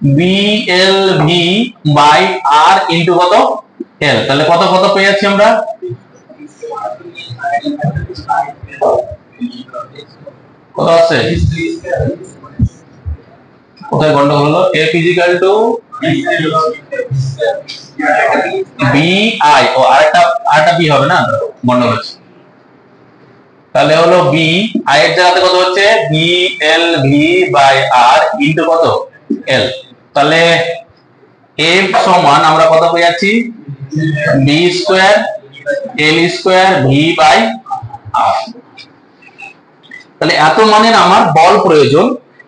B L V by R into কত এল, তাহলে কত কত পেয়ে যাচ্ছি আমরা কত আছে, কোথায় গন্ডগোল হলো, F equal to B I, ও আরেকটা বি হবে না গন্ডগোল আছে, তাহলে হলো বি আই এর জায়গাতে কত হচ্ছে B L V by R into কত এল। তাহলে এফ সমান আমরা কত পেয়ে যাচ্ছি B square L square V by R. তাহলে এত মানের আমার বল প্রয়োজন,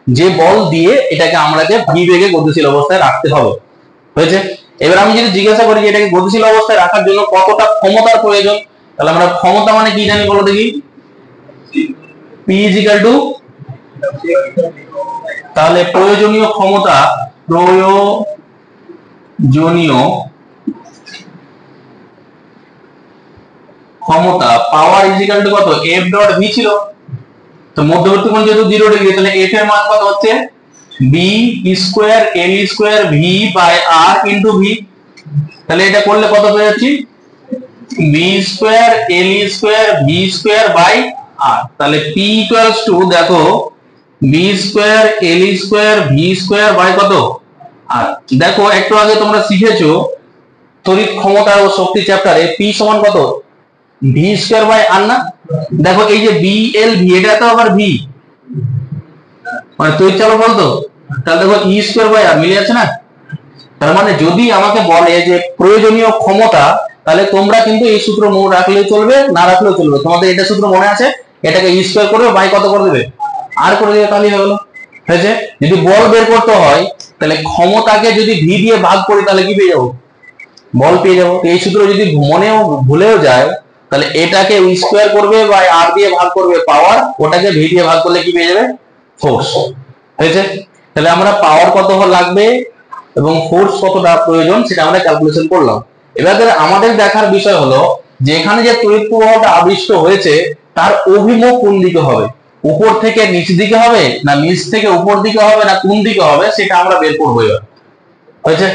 যে বল দিয়ে এটাকে আমাকে ভি বেগে গতিশীল অবস্থায় রাখতে হবে, হয়েছে। এবার আমি যদি জিজ্ঞাসা করি যে এটাকে গতিশীল অবস্থায় রাখার জন্য কতটা ক্ষমতার প্রয়োজন, তাহলে আমরা ক্ষমতা মানে কি জানি বলো দেখি, পি ইজিক্যাল টু, তাহলে প্রয়োজনীয় ক্ষমতা পাওয়ার ইজিক্যাল টু কত এফ ডট ভি ছিল, তো মধ্যবর্তী কোণ যেহেতু 0 ডিগ্রি তাহলে এফ এর মান কত হচ্ছে B square L square V by R into V. তাহলে এটা করলে কত পেয়ে যাচ্ছি B square L square V square by R. তাহলে পি ইকুয়ালস টু দেখো B square L square V square by কত আর। দেখো একটু আগে তোমরা শিখেছো তড়িৎ ক্ষমতা ও শক্তি চ্যাপ্টারে পি সমান কত ভি স্কোয়ার বাই আর না। দেখো এই যে বি এল ভি এটা তো আবার ভি মানে তড়িৎ চালক বলতো, তাহলে দেখো ই স্কোয়ার বাই আর মিলে যাচ্ছে না। তার মানে যদি আমাকে বলে যে প্রয়োজনীয় ক্ষমতা, তাহলে তোমরা কিন্তু এই সূত্র মনে রাখলেও চলবে না রাখলেও চলবে, তোমাদের এটা সূত্র মনে আছে, এটাকে ই স্কোয়ার করবে বাই কত করে দেবে আর করে দেবে, তাহলেই হয়ে গেল, হয়েছে। যদি বল বের করতে হয় তাহলে ক্ষমতাকে যদি ভি দিয়ে ভাগ করি তাহলে কি পেয়ে যাবো বল পেয়ে যাবো। এই সূত্র যদি মনেও ভুলেও যায় তাহলে এটাকে স্কোয়ার করবে বাই আর দিয়ে ভাগ করবে পাওয়ার, ওটাকে ভি দিয়ে ভাগ করলে কি পেয়ে যাবে ফোর্স, হয়েছে। তাহলে আমরা পাওয়ার কত লাগবে এবং ফোর্স কতটা প্রয়োজন সেটা আমরা ক্যালকুলেশন করলাম। এবার আমাদের দেখার বিষয় হলো যে এখানে যে তড়িৎ প্রবাহটা আবিষ্ট হয়েছে তার অভিমুখ কোন দিকে হবে, উপর থেকে নিচ দিকে হবে না নিচ থেকে উপর দিকে হবে না কোন দিকে হবে সেটা আমরা বের করবো এবার, হয়েছে।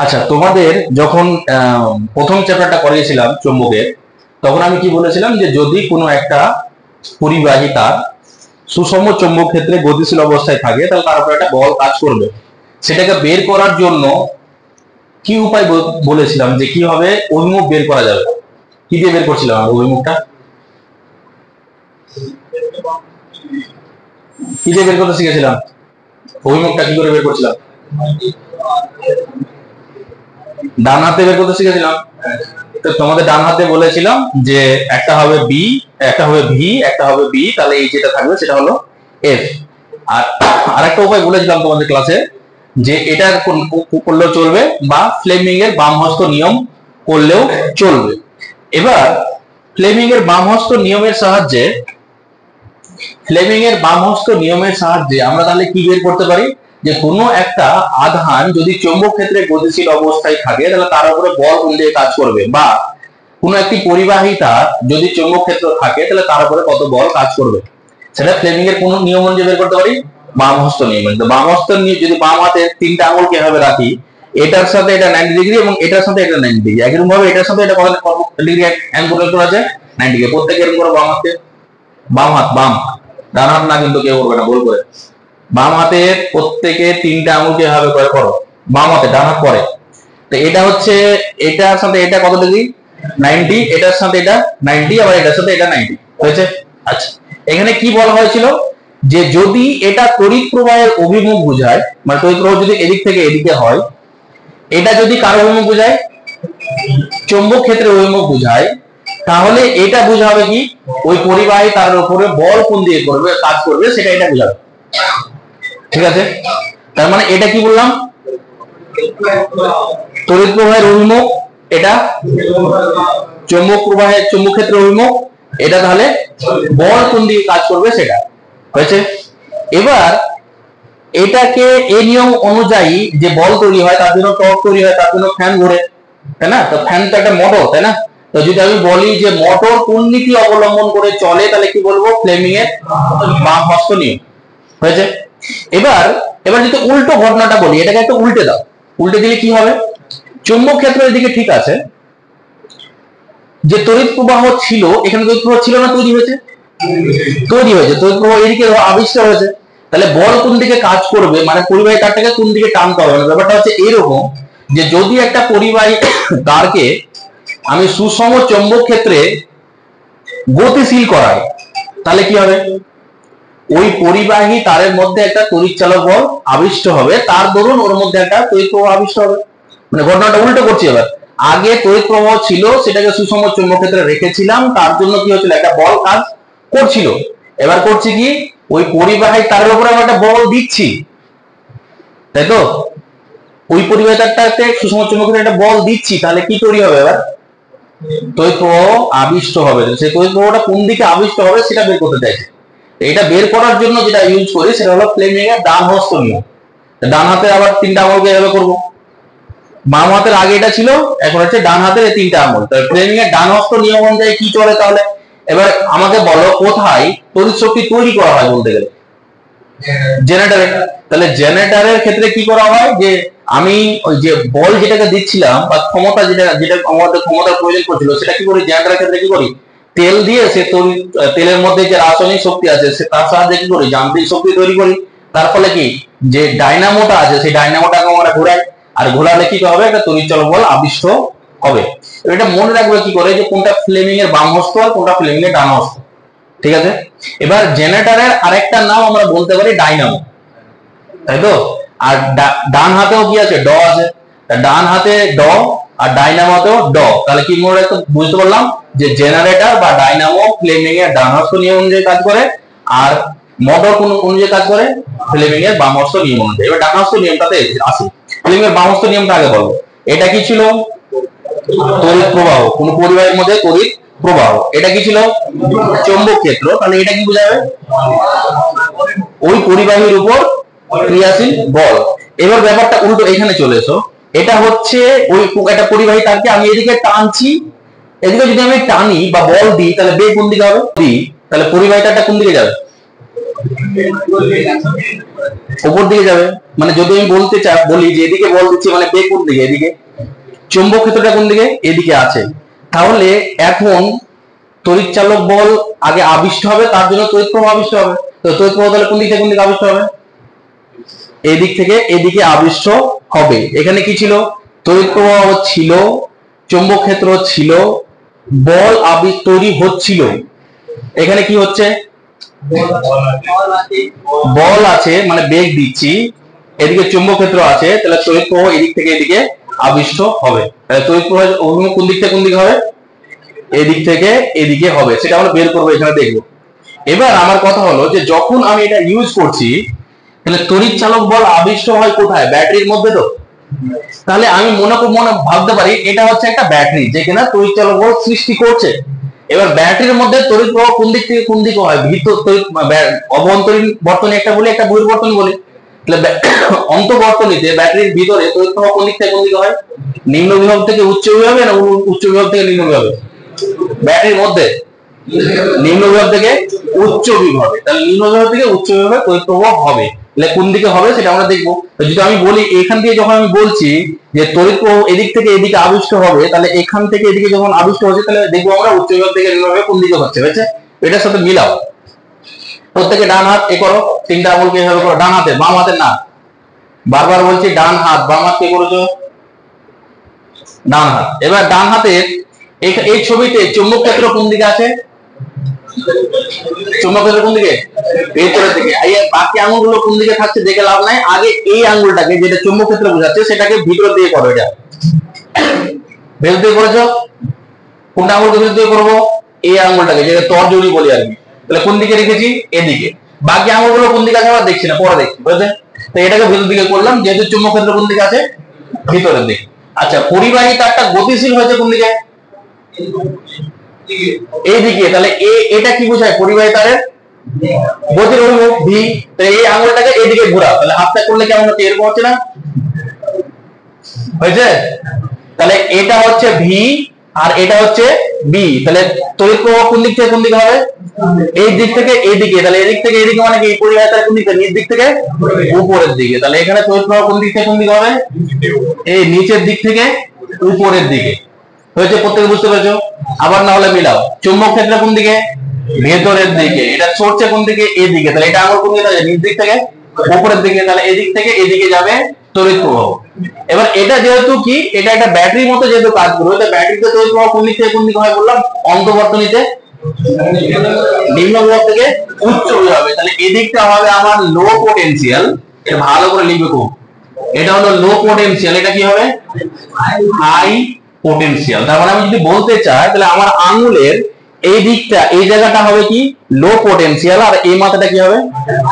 আচ্ছা তোমাদের যখন প্রথম চ্যাপ্টারটা করিয়েছিলাম চৌম্বকের, তখন আমি কি বলেছিলাম যে যদি কোনো একটা পরিবাহী তার সুষম চৌম্বক ক্ষেত্রে গতিশীল অবস্থায় থাকে তাহলে তার উপর একটা বল কাজ করবে, সেটাকে বের করার জন্য কি উপায় বলেছিলাম যে কি হবে অভিমুখ বের করা যাবে, কি দিয়ে বের করছিলাম অভিমুখটা, কি দিয়ে বের করতে শিখেছিলাম অভিমুখটা কি করে বের করছিলাম, ডান হাতে বের করতে শিখেছিলাম। তো তোমাদের ডান হাতে বলেছিলাম যে একটা হবে বি একটা হবে ভি একটা হবে বি, তাহলে এই যেটা থাকবে সেটা হলো এফ। আর আরেকটা উপায় বলেছিলাম তোমাদের ক্লাসে, যে এটার করলেও চলবে বা ফ্লেমিং এর বাম হস্ত নিয়ম করলেও চলবে। এবার ফ্লেমিং এর বাম হস্ত নিয়মের সাহায্যে আমরা তাহলে কি বের করতে পারি, যে কোনো একটা আধান যদি চৌম্বক ক্ষেত্রে গতিশীল অবস্থায় থাকে তাহলে তার উপরে বল কোন দিকে কাজ করবে, বা কোনো একটি পরিবাহিতা যদি চৌম্বক ক্ষেত্র থাকে তাহলে তার উপরে কত বল কাজ করবে, সেটা ফ্লেমিং এর কোন নিয়ম অনুযায়ী বের করতে পারি, বাম হস্ত নিয়ম। তো বাম হস্ত নিয়ম যদি বাম হাতে তিনটা আঙুল কিভাবে রাখি, এটার সাথে এটা 90 ডিগ্রি এবং এটার সাথে এটা 90 ডিগ্রি, একরকম ভাবে এটার সাথে এটা কত ডিগ্রি অ্যাঙ্গেল আছে, 90 ডিগ্রি। প্রত্যেকে এরকম করে বাম হাতে, বাম ডান হাত না কিন্তু কেউ করবে না, বল করে। বাম হাতে প্রত্যেকে তিনটা আঙুল কিভাবে করে করো, বাম হাতে, ডান হাত পরে। তো এটা হচ্ছে এটার সাথে এটা কত ডিগ্রি, 90, এটার সাথে এটা 90, আবার এটার সাথে এটা 90 হয়েছে। আচ্ছা, এখানে কি বলা হয়েছিল, যে যদি এটা তড়িৎ প্রবাহের অভিমুখ বোঝায়, মানে তড়িৎ প্রবাহ যদি এদিক থেকে এদিকে হয়, এটা যদি কার অভিমুখ বোঝায়, চৌম্বক ক্ষেত্রের অভিমুখ বোঝায়, তাহলে এটা বোঝাবে কি ওই পরিবাহী তারের উপরে বল কোন দিকে করবে, কাজ করবে, সেটা এটা বোঝাবে। ঠিক আছে, তার মানে এটা কি বললাম, তড়িৎ প্রবাহের অভিমুখ, এটা চৌম্বক ক্ষেত্রের অভিমুখ, এটা তাহলে বল কোন দিকে কাজ করবে সেটা হয়েছে। এবার এটাকে এই নিয়ম অনুযায়ী যে বল তৈরি হয় তার জন্য টর্ক তৈরি হয়, তার জন্য ফ্যান ঘোরে, তাই না? তো ফ্যান তো একটা মোটর, তাই না? তো যদি আমি বলি যে মোটর কোন নীতি অবলম্বন করে চলে, তাহলে কি বলবো, ফ্লেমিং এর বাম হস্ত নিয়ম হয়েছে। এবার যদি উল্টো ঘটনাটা বলি, এটাকে একটা উল্টে দাও, উল্টে দিলে কি হবে, চৌম্বক ক্ষেত্রের দিকে ঠিক আছে, যে তড়িৎ প্রবাহ ছিল এখানে, তড়িৎ প্রবাহ ছিল না, তৈরি হয়েছে, তড়িৎ প্রবাহ এদিকে আবিষ্কার হয়েছে, তাহলে বল কোন দিকে কাজ করবে, মানে পরিবাহী তারটাকে কোন দিকে টানতে হবে। ব্যাপারটা হচ্ছে এরকম, যে যদি একটা পরিবাহী তারকে আমি সুষম চৌম্বক ক্ষেত্রে গতিশীল করাই, তাহলে কি হবে, ওই পরিবাহী তারের মধ্যে একটা তড়িৎ চালক বল আবিষ্ট হবে, তার দরুন ওর মধ্যে একটা তড়িৎ প্রবাহ আবিষ্ট হবে। মানে ঘটনাটা উল্টো করছি, এবার আগে তড়িৎ প্রবাহ ছিল, সেটাকে সুষম চৌম্বক ক্ষেত্রে রেখেছিলাম, তার জন্য কি হচ্ছিল, একটা বল কাজ করছিল। এবার করছি কি, ওই পরিবাহী তারের উপরে আমরা একটা বল দিচ্ছি, তাই তো, ওই পরিবাহী তারটাতে সুষম চৌম্বক ক্ষেত্রে একটা বল দিচ্ছি, তাহলে কি তৈরি হবে, এবার তড়িৎ প্রবাহ আবিষ্ট হবে। সেই তড়িৎ প্রবাহটা কোন দিকে আবিষ্ট হবে সেটা বের করতে চাইছে। এটা বের করার জন্য যেটা ইউজ করি সেটা হলো ফ্লেমিং এর ডান হস্ত নিয়ম। ডান হাতে আবার তিনটা আঙুলকে এভাবে করবো, বাম হাতের আগে এটা ছিল, এখন হচ্ছে ডান হাতের এই তিনটা আঙুল। তাহলে ফ্লেমিং এর ডান হস্ত নিয়ম অনুযায়ী কি চলে তাহলে, এবার আমাকে বলো কোথায় তড়িৎ শক্তি তৈরি করা হয়, বলতে গেলে জেনারেটরে। তাহলে জেনারেটরের ক্ষেত্রে কি করা হয়, যে আমি ওই যে বল যেটাকে দিচ্ছিলাম বা ক্ষমতা যেটা আমাদের ক্ষমতার প্রয়োজন করছিল, সেটা কি করি, জেনারেটরের ক্ষেত্রে কি করি, তেল দিয়ে সে তেলের মধ্যে যে রাসায়নিক শক্তি আছে সে তার সাহায্যে কি করি, যান্ত্রিক শক্তি তৈরি করি। তার ফলে কি, যে ডাইনামোটা আছে সেই ডাইনামোটাকে আমরা ঘোরাই, আর ঘোরালে কি হবে, একটা তড়িৎ চালক বল আবিষ্ট হবে। এটা মনে রাখবে কি করে, যে কোনটা ফ্লেমিং এর বাম হস্ত আর কোনটা ফ্লেমিং এর ডান হস্ত। ঠিক আছে, এবার জেনারেটরের আরেকটা নাম আমরা বলতে পারি ডাইনামো, তাই তো। আর ডান হাতেও কি আছে, ড আছে, ডান হাতে ড আর ডাইনামোতেও ড। তাহলে কি মনে রাখতে, বুঝতে পারলাম যে জেনারেটর বা ডাইনামো ফ্লেমিং এর ডান হস্ত নিয়ম অনুযায়ী কাজ করে, আর মোটর কোন অনুযায়ী কাজ করে, ফ্লেমিং এর বাম হস্ত নিয়ম অনুযায়ী। এবার ডান হস্ত নিয়মটাতে আসি, ফ্লেমিং এর বাম হস্ত নিয়মটা আগে বলবো। এটা কি ছিল, তড়িৎ প্রবাহ, কোন পরিবাহীর মধ্যে তড়িৎ প্রবাহ। এটা কি ছিল, চৌম্বক ক্ষেত্র। তাহলে এটা কি বোঝাবে, ওই পরিবাহীর উপর ক্রিয়াশীল বল। এবার ব্যাপারটা উল্টো এখানে চলে এসো, এটা হচ্ছে ওই একটা পরিবাহী তারকে আমি এদিকে টানছি, এদিকে যদি আমি টানি বা বল দিই, তাহলে বেগ কোন দিকে হবে, দিই, তাহলে পরিবাহী তারটা কোন দিকে যাবে, উপর দিকে যাবে। মানে যদি আমি বলি যে এদিকে বল দিচ্ছি, মানে বেগ কোন দিকে, এদিকে। চৌম্বক ক্ষেত্রটা কোন দিকে, এদিকে আছে। তাহলে এখন তড়িৎ চালক বল আগে আবিষ্ট হবে, তার জন্য তড়িৎ প্রবাহ আবিষ্ট হবে। তো তড়িৎ প্রবাহ তাহলে কোন দিক থেকে কোন দিকে আবিষ্ট হবে, এদিক থেকে এদিকে আবিষ্ট হবে। এখানে কি ছিল, তড়িৎ প্রবাহ ছিল, চৌম্বক ক্ষেত্র ছিল, বল তৈরি হচ্ছিল। এখানে কি হচ্ছে, বল আছে মানে বেগ দিচ্ছি, এদিকে চৌম্বক ক্ষেত্র আছে, তাহলে তড়িৎ প্রবাহ এদিক থেকে এদিকে আবিষ্ট হবে। তাহলে তড়িৎ প্রবাহের অভিমুখ কোন দিক থেকে কোন দিকে হবে, এদিক থেকে এদিকে হবে। সেটা আমরা বের করবো, এখানে দেখবো। এবার আমার কথা হলো যে যখন আমি এটা ইউজ করছি তাহলে তড়িৎ চালক বল আবিষ্ট হয় কোথায়? ব্যাটারির মধ্যে। তো তাহলে আমি মনে ভাবতে পারি এটা হচ্ছে একটা ব্যাটারি যে কিনা তড়িৎ চালক বল সৃষ্টি করছে। এবার ব্যাটারির মধ্যে তড়িৎ প্রবাহ কোন দিক থেকে কোন দিকে হয়? ভিতর তড়িৎ অভ্যন্তরীণ বর্তনী একটা বলি, একটা বহির্বর্তনী বলি। তাহলে অন্তর্বর্তনীতে ব্যাটারির ভিতরে তড়িৎ প্রবাহ কোন দিক থেকে কোন দিকে হয়? নিম্ন বিভব থেকে উচ্চ বিভবে না উচ্চ বিভব থেকে নিম্ন বিভবে? ব্যাটারির মধ্যে নিম্ন বিভব থেকে উচ্চ বিভবে। তাহলে নিম্ন বিভব থেকে উচ্চ বিভবে তড়িৎ প্রবাহ হবে। তাহলে কোন দিকে হবে সেটা আমরা দেখবো। যদি আমি বলি এখান থেকে যখন আমি বলছি যে তড়িৎ প্রবাহ এদিক থেকে এদিকে আবিষ্ট হবে, তাহলে এখান থেকে এদিকে যখন আবিষ্ট হচ্ছে তাহলে দেখবো আমরা উচ্চ বিভব থেকে নিম্ন বিভবে কোন দিকে হচ্ছে। হয়েছে? এটার সাথে মিলাও। প্রত্যেকে ডান হাত এ করো, তিনটা আঙুলকে এভাবে করো। ডান হাতে, বাম হাতে না। বারবার বলছি ডান হাত, বাম হাত কে করেছো? ডান হাত। এবার ডান হাতের এই ছবিতে চুম্বক ক্ষেত্র কোন দিকে আছে? চুম্বক ক্ষেত্র কোন দিকে? ভেতরের দিকে। বাকি আঙুলগুলো কোন দিকে থাকছে দেখে লাভ নাই, আগে এই আঙুলটাকে যেটা চুম্বক ক্ষেত্র বোঝাচ্ছে সেটাকে ভিতর দিয়ে করো। এটা ভেতর দিয়ে করেছো? কোনটা আঙুলকে ভেতর দিয়ে করবো? এই আঙুলটাকে, যেটা তর্জনী বলি আর কি। তাহলে কোন দিকে রেখেছি? এদিকে। বাকি আঙুলগুলো কোন দিকে আছে আবার দেখছি না, পরে দেখছি। বুঝলে? তো এটাকে ভেতর দিকে করলাম, যেহেতু চুম্বক ক্ষেত্র কোন দিকে আছে? ভিতরের দিকে। আচ্ছা, পরিবাহী তারটা গতিশীল হয়েছে কোন দিকে? এইদিকে। তাহলে এটা কি বোঝায়? পরিবাহী তারের গতির অভিমুখ ভি। এই আঙুলটাকে এদিকে ঘোরাও। তাহলে হাতটা করলে কেমন হচ্ছে? এরকম হচ্ছে না? হয়েছে? তাহলে এটা হচ্ছে ভি আর এটা হচ্ছে বি। তাহলে তড়িৎ প্রবাহ কোন দিক থেকে কোন দিকে হবে? এই দিক থেকে এইদিকে। তাহলে এদিক থেকে এদিকে মানে কি? পরিবাহী তার কোন দিকে? নিচ দিক থেকে উপরের দিকে। তাহলে এখানে তড়িৎ প্রবাহ কোন দিক থেকে কোন দিকে হবে? এই নিচের দিক থেকে উপরের দিকে। হয়েছে? প্রত্যেকে বুঝতে পেরেছো? আবার না হলে মিলাও। চুম্বক ক্ষেত্র কোন দিকে? ভেতরের দিকে। এটা ছড়ছে কোন দিকে? এদিকে। তাহলে এটা আঙুল কোন দিকে যাবে? নিচ দিক থেকে উপরের দিকে। তাহলে এদিক থেকে এদিকে যাবে তড়িৎ প্রবাহ। এবার এটা যেহেতু কি, এটা একটা ব্যাটারির মতো যেহেতু কাজ করবে, তো ব্যাটারিতে তড়িৎ প্রবাহ কোন দিক থেকে কোন দিকে হয় বললাম? অন্তর্বর্তনীতে নিম্ন বিভব থেকে উচ্চ বিভবে। তাহলে এদিকটা হবে আমার লো পোটেনশিয়াল। এটা ভালো করে লিখবে খুব। এটা হলো লো পোটেনশিয়াল। এটা কি হবে? High potential. তার মানে আমি যদি বলতে চাই তাহলে আমার আঙুলের এই দিকটা, এই জায়গাটা হবে কি? লো পোটেনশিয়াল। আর এই মাথাটা কি হবে?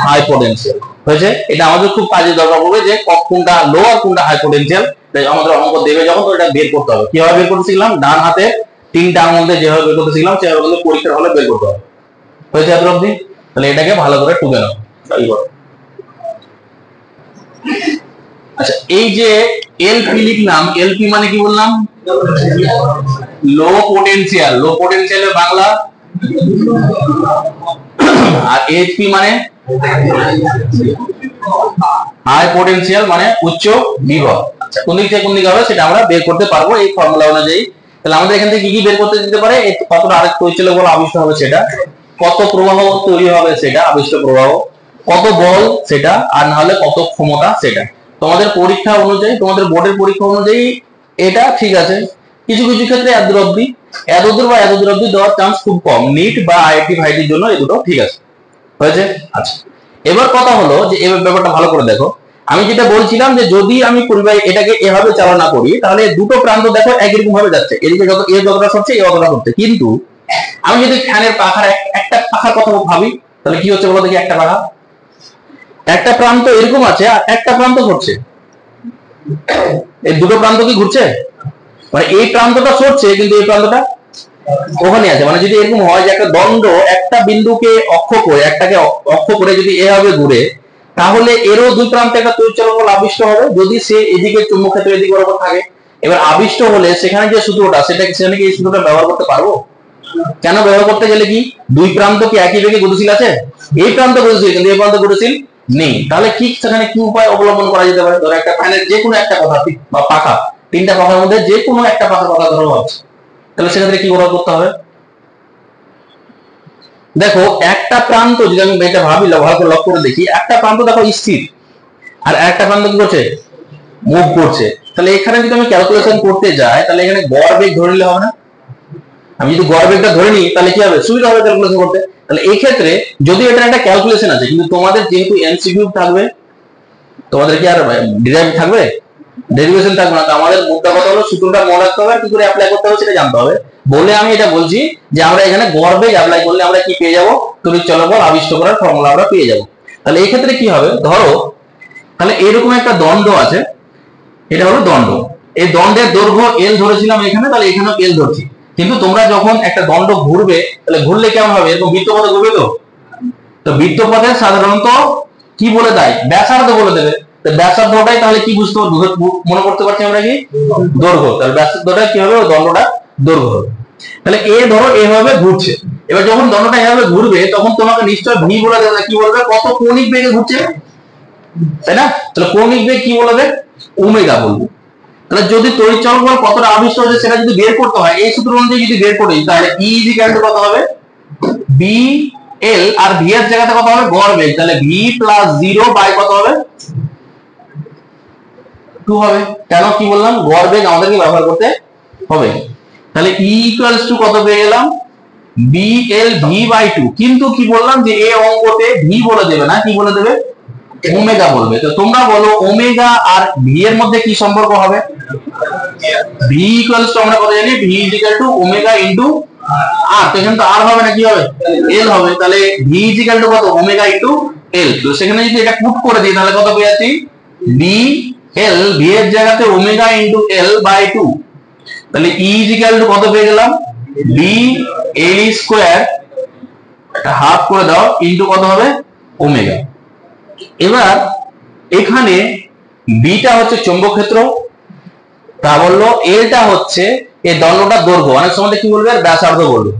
High potential. হয়েছে? এটা আমাদের খুব কাজে দরকার পড়বে যে কোনটা লো আর কোনটা হাই পোটেনশিয়াল। আমাদের অঙ্ক দেবে যখন, তো এটা বের করতে হবে। কিভাবে বের করতে শিখলাম? ডান হাতে তিনটা আঙুল দিয়ে যেভাবে বের করতে শিখলাম সেভাবে কিন্তু পরীক্ষার হলে বের করতে হবে। হয়েছে এত অবধি? তাহলে এটাকে ভালো করে টুকে নাও। আচ্ছা, এই যে এলপি লিখলাম, এলপি মানে কি বললাম? লো পোটেনশিয়াল। লো পোটেনশিয়ালের বাংলা। আর এইচপি মানে হাই পোটেনশিয়াল, মানে উচ্চ বিভব। আচ্ছা, কোন দিক থেকে কোন দিকে হবে সেটা আমরা বের করতে পারবো এই ফর্মুলা অনুযায়ী। তাহলে আমাদের এখান থেকে কি কি বের করতে দিতে পারে? কতটা আরেক তড়িৎচালক বল আবিষ্ট হবে সেটা, কত প্রবাহ তৈরি হবে সেটা, আবিষ্ট প্রবাহ, কত বল সেটা, আর না হলে কত ক্ষমতা সেটা। তোমাদের পরীক্ষা অনুযায়ী, তোমাদের বোর্ডের পরীক্ষা অনুযায়ী এটা ঠিক আছে। কিছু কিছু ক্ষেত্রে এত অবধি, এতদূর বা এতদূর অবধি দেওয়ার চান্স খুব কম। নিট বা আইআইটি ভাইটির জন্য এই দুটো ঠিক আছে। হয়েছে? আচ্ছা, এবার কথা হলো যে এবার ব্যাপারটা ভালো করে দেখো। আমি যেটা বলছিলাম যে যদি আমি পরিবাহী এটাকে এভাবে চালনা করি তাহলে দুটো প্রান্ত দেখো একই রকম ভাবে যাচ্ছে। এদিকে যত যতটা সরছে এই অতটা সরছে। কিন্তু আমি যদি ফ্যানের পাখার একটা পাখার কথা ভাবি তাহলে কি হচ্ছে বলো দেখি? একটা পাখা, একটা প্রান্ত এরকম আছে আর একটা প্রান্ত ঘুরছে। এই দুটো প্রান্ত কি ঘুরছে? মানে এই প্রান্তটা সরছে কিন্তু এই প্রান্তটা ওখানে আছে। মানে যদি এরকম হয় যে একটা দণ্ড একটা বিন্দুকে অক্ষ করে, একটাকে অক্ষ করে যদি এভাবে ঘুরে, তাহলে এরও দুই প্রান্তে একটা তড়িৎচালক বল আবিষ্ট হবে যদি সে এদিকে চুম্বক ক্ষেত্র এদিকে বরাবর থাকে। এবার আবিষ্ট হলে সেখানে যে সূত্রটা, সেখানে কি এই সূত্রটা ব্যবহার করতে পারবো? কেন ব্যবহার করতে গেলে কি দুই প্রান্ত কি একই বেগে গতিশীল আছে? এই প্রান্ত গতিশীল কিন্তু এই প্রান্ত গতিশীল নেই। তাহলে কি সেখানে কি উপায় অবলম্বন করা যেতে পারে? ধরো একটা ফ্যানের যে কোনো একটা কথা বা পাখা, তিনটা পাখার মধ্যে যে কোনো একটা পাখার কথা ধরো ভাবছি, তাহলে সেক্ষেত্রে কি করতে হবে? দেখো, একটা প্রান্ত যদি আমি এটা ভাবি, ভালো করে লক্ষ্য করে দেখি, একটা প্রান্ত দেখো স্থির আর একটা প্রান্ত কি করছে? মুভ করছে। তাহলে এখানে যদি আমি ক্যালকুলেশন করতে যাই তাহলে এখানে গড় বেগ ধরে নিলে হবে না? আমি যদি গড় বেগটা ধরে নিই তাহলে কি হবে? সুবিধা হবে ক্যালকুলেশন করতে। তাহলে এই ক্ষেত্রে যদি এটা একটা ক্যালকুলেশন আছে, কিন্তু তোমাদের যেহেতু এমসিকিউ থাকবে, তোমাদের কি আর ডিরাইভ থাকবে? ডেরিভেশন থাকবে না। তো আমাদের মুদ্রা কথা হলো সূত্রটা মনে রাখতে হবে, কি করে অ্যাপ্লাই করতে হবে সেটা জানতে হবে। বলে আমি এটা বলছি যে আমরা এখানে গড় বেগ অ্যাপ্লাই করলে আমরা কি পেয়ে যাব, তড়িৎ চলবল আবিষ্কার করার ফর্মুলা আমরা পেয়ে যাব। তাহলে এই ক্ষেত্রে কি হবে, ধরো তাহলে এরকম একটা দণ্ড আছে, এটা হলো দণ্ড, এই দণ্ডের দৈর্ঘ্য এল ধরেছিলাম এখানে, তাহলে এখানেও এল ধরছি। কিন্তু তোমরা যখন একটা দণ্ড ঘুরবে, তাহলে ঘুরলে কেমন হবে, এরকম বৃত্তপথে ঘুরবে। তো বৃত্তপথে সাধারণত কি বলে দেয়, ব্যাসার্ধ বলে দেবে। তো ব্যাসার্ধটাই তাহলে কি বুঝতে মনে করতে পারছি আমরা কি, দৈর্ঘ্য। তাহলে ব্যাসার্ধটা কি হবে, দণ্ডটা দৈর্ঘ্য হবে। তাহলে এ ধরো এভাবে ঘুরছে, এবার যখন দণ্ডটা এভাবে ঘুরবে তখন তোমাকে নিশ্চয় ভি বলে দেবে না, কি বলবে, কত কৌণিক বেগে ঘুরছে, তাই না? তাহলে কৌণিক বেগ কি বলবে, ওমেগা বলবে। তাহলে যদি তড়িৎ চলক বল কতটা আবিষ্ট হচ্ছে সেটা যদি বের করতে হয়, এই সূত্র অনুযায়ী যদি বের করি, তাহলে ই ইকুয়াল টু কত হবে, বি এল, আর ভি এর জায়গাতে কত হবে, গড় বেগ, তাহলে ভি প্লাস 0 বাই কত হবে, 2 হবে। কেন কি বললাম, গড় বেগ আমাদেরকে ব্যবহার করতে হবে। তাহলে ই ইকুয়ালস টু কত পেয়ে গেলাম, বি এল ভি বাই 2। কিন্তু কি বললাম যে এই অঙ্কতে ভি বলে দেবে না, কি বলে দেবে, ওমেগা বলবে। তো তোমরা বলো ওমেগা আর ভি এর মধ্যে কি সম্পর্ক হবে, ভি ইকুয়ালস টু আমরা কত জানি, V is equal to omega into R. তো এখানে তো আর হবে না, কি হবে, এল হবে। তাহলে ভি ইজ ইকুয়াল টু কত, ওমেগা ইনটু এল। তো সেখানে যদি এটা পুট করে দিই তাহলে কত পেয়ে যাচ্ছি, বি এল, ভি এর জায়গাতে ওমেগা ইনটু এল বাই 2। তাহলে ই ইজ ইকুয়াল টু কত পেয়ে গেলাম, বি এল স্কয়ার, এটা হাফ করে দাও, ইনটু কত হবে, ওমেগা। এবার এখানে বিটা হচ্ছে চৌম্বক ক্ষেত্র, তা বললো এলটা হচ্ছে এই দণ্ডটার দৈর্ঘ্য, অনেক সময় কি বলবে, ব্যাসার্ধ বলবে,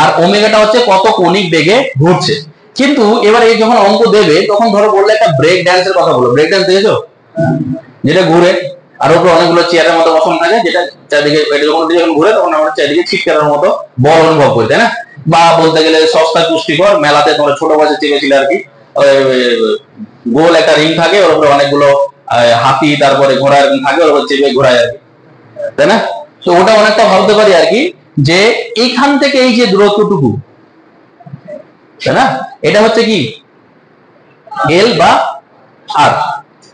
আর ওমেগাটা হচ্ছে কত কৌণিক বেগে ঘুরছে। কিন্তু এবার এই যখন অঙ্ক দেবে তখন ধরো বললে একটা ব্রেক ড্যান্সের কথা বলো, ব্রেক ড্যান্স দেখেছো, যেটা ঘুরে আর উপরে অনেকগুলো চেয়ারের মতো বসানো থাকে, যেটা চারদিকে যখন ঘুরে তখন আমরা চারদিকে ছিটকানোর মতো বল অনুভব করি, তাই না? বা বলতে গেলে সস্তা পুষ্টিকর, মেলাতে তোমরা ছোট বয়সে চেপেছিলে আর কি, গোল একটা রিং থাকে, ওর উপরে অনেকগুলো হাতি তারপরে ঘোড়া এরকম থাকে, ওর উপর চেপে ঘোরায় আর কি, তাই না? তো ওটা অনেকটা ভাবতে পারি আর কি, যে এইখান থেকে এই যে দূরত্বটুকু, তাই না, এটা হচ্ছে কি এল বা আর।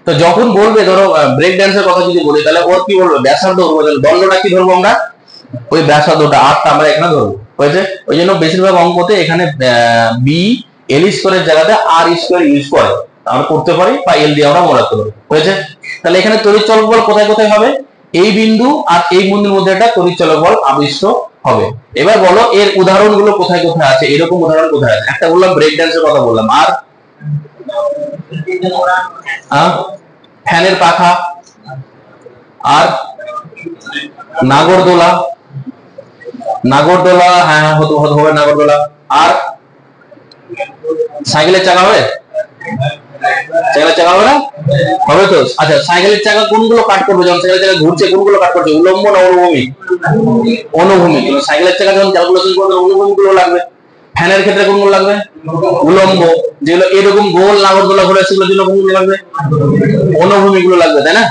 তো যখন বলবে ধরো ব্রেক ড্যান্সের কথা যদি বলি, তাহলে ওর কি বলবো, ব্যাসার্ধ ধরবো, তাহলে দণ্ডটা কি ধরবো আমরা, ওই ব্যাসার্ধটা আরটা আমরা এখানে ধরবো, হয়েছে। ওই জন্য বেশিরভাগ অঙ্কতে এখানে বি এল স্কোয়ারের জায়গাতে আর স্কোয়ার ইউজ করে, আমরা করতে পারি, বা এল দিয়ে আমরা মনে রাখতে পারি, হয়েছে। তাহলে এখানে তড়িৎ চলক বল কোথায় কোথায় হবে, এই বিন্দু আর এই বিন্দুর মধ্যে একটা তড়িৎ চলক বল আবিষ্ট হবে। এবার বলো এর উদাহরণগুলো কোথায় কোথায় আছে, এরকম উদাহরণ কোথায় আছে, একটা বললাম ব্রেক ড্যান্সের কথা বললাম, আর ফ্যানের পাখা, আর নাগরদোলা, নাগরদোলা, হ্যাঁ হতে হবে নাগরদোলা, আর সাইকেলের চাকা হবে, সাইকেলের চাকা হবে না, হবে তো। আচ্ছা সাইকেলের চাকা কোনগুলো কাট করবে, যখন সাইকেলের চাকা ঘুরছে কোনগুলো কাট করছে, উলম্ব না অনুভূমিক, অনুভূমিক। সাইকেলের চাকা যখন ক্যালকুলেশন করবে অনুভূমিক গুলো লাগবে, ফ্যানের ক্ষেত্রে কোনগুলো লাগবে, উলম্ব, যেগুলো এরকম গোল নাগরদোলা ঘুরে সেগুলো জন্য কোনগুলো লাগবে, অনুভূমিক গুলো লাগবে, তাই না?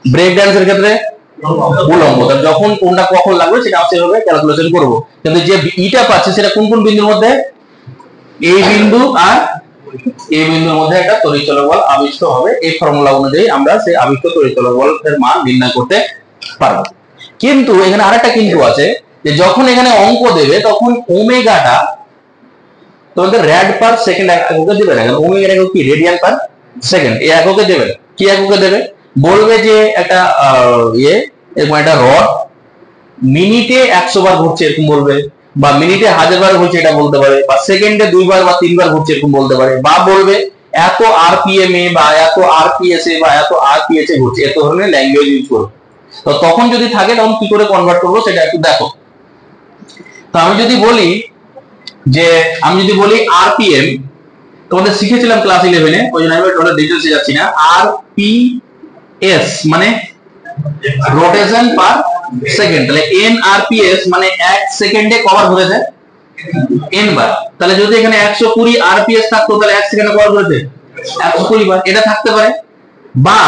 ব্রেক ড্যান্সের ক্ষেত্রে উলম্ব, যখন কোনটা কখন লাগবে সেটা সেভাবে ক্যালকুলেশন করবো। কিন্তু যে ইটা পাচ্ছে সেটা কোন কোন বিন্দুর মধ্যে, এই বিন্দু আর এই বিন্দুর মধ্যে একটা তড়িৎ চলক বল আবিষ্ট হবে। এই ফর্মুলা অনুযায়ী আমরা সেই আবিষ্ট তড়িৎ চলক বলের মান নির্ণয় করতে পারবো। কিন্তু এখানে আরেকটা কিন্তু আছে, যে যখন এখানে অঙ্ক দেবে তখন ওমেগাটা তোমাদের র্যাড পার সেকেন্ড এককে দেবে না, ওমেগার একক কি, রেডিয়ান পার সেকেন্ড, এই এককে দেবে। কি এককে দেবে, বলবে যে একটা এরকম একটা রড মিনিটে 100 বার ঘুরছে এরকম বলবে, বা মিনিটে 1000 বার ঘুরছে এটা বলতে পারে, বা সেকেন্ডে 2 বার বা 3 বার ঘুরছে এরকম বলতে পারে, বা বলবে এত আরপিএম এ বা এত আরপিএস এ বা এত আরপিএস এ ঘুরছে, এত ধরনের ল্যাঙ্গুয়েজ ইউজ করবে। তো তখন যদি থাকে তখন কি করে কনভার্ট করবো সেটা একটু দেখো। তো আমি যদি বলি আরপিএম, তোমাদের শিখেছিলাম ক্লাস 11 এ, ওই জন্য আমি টোটাল ডিটেইলসে যাচ্ছি না। আরপিএস মানে রোটেশন পার সেকেন্ড, তাহলে এনআরপিএস মানে 1 সেকেন্ডে কভার ঘুরেছে n বার। তাহলে যদি এখানে 120 আরপিএস থাকতো তাহলে 1 সেকেন্ডে কভার ঘুরেছে 120 বার, এটা থাকতে পারে। বা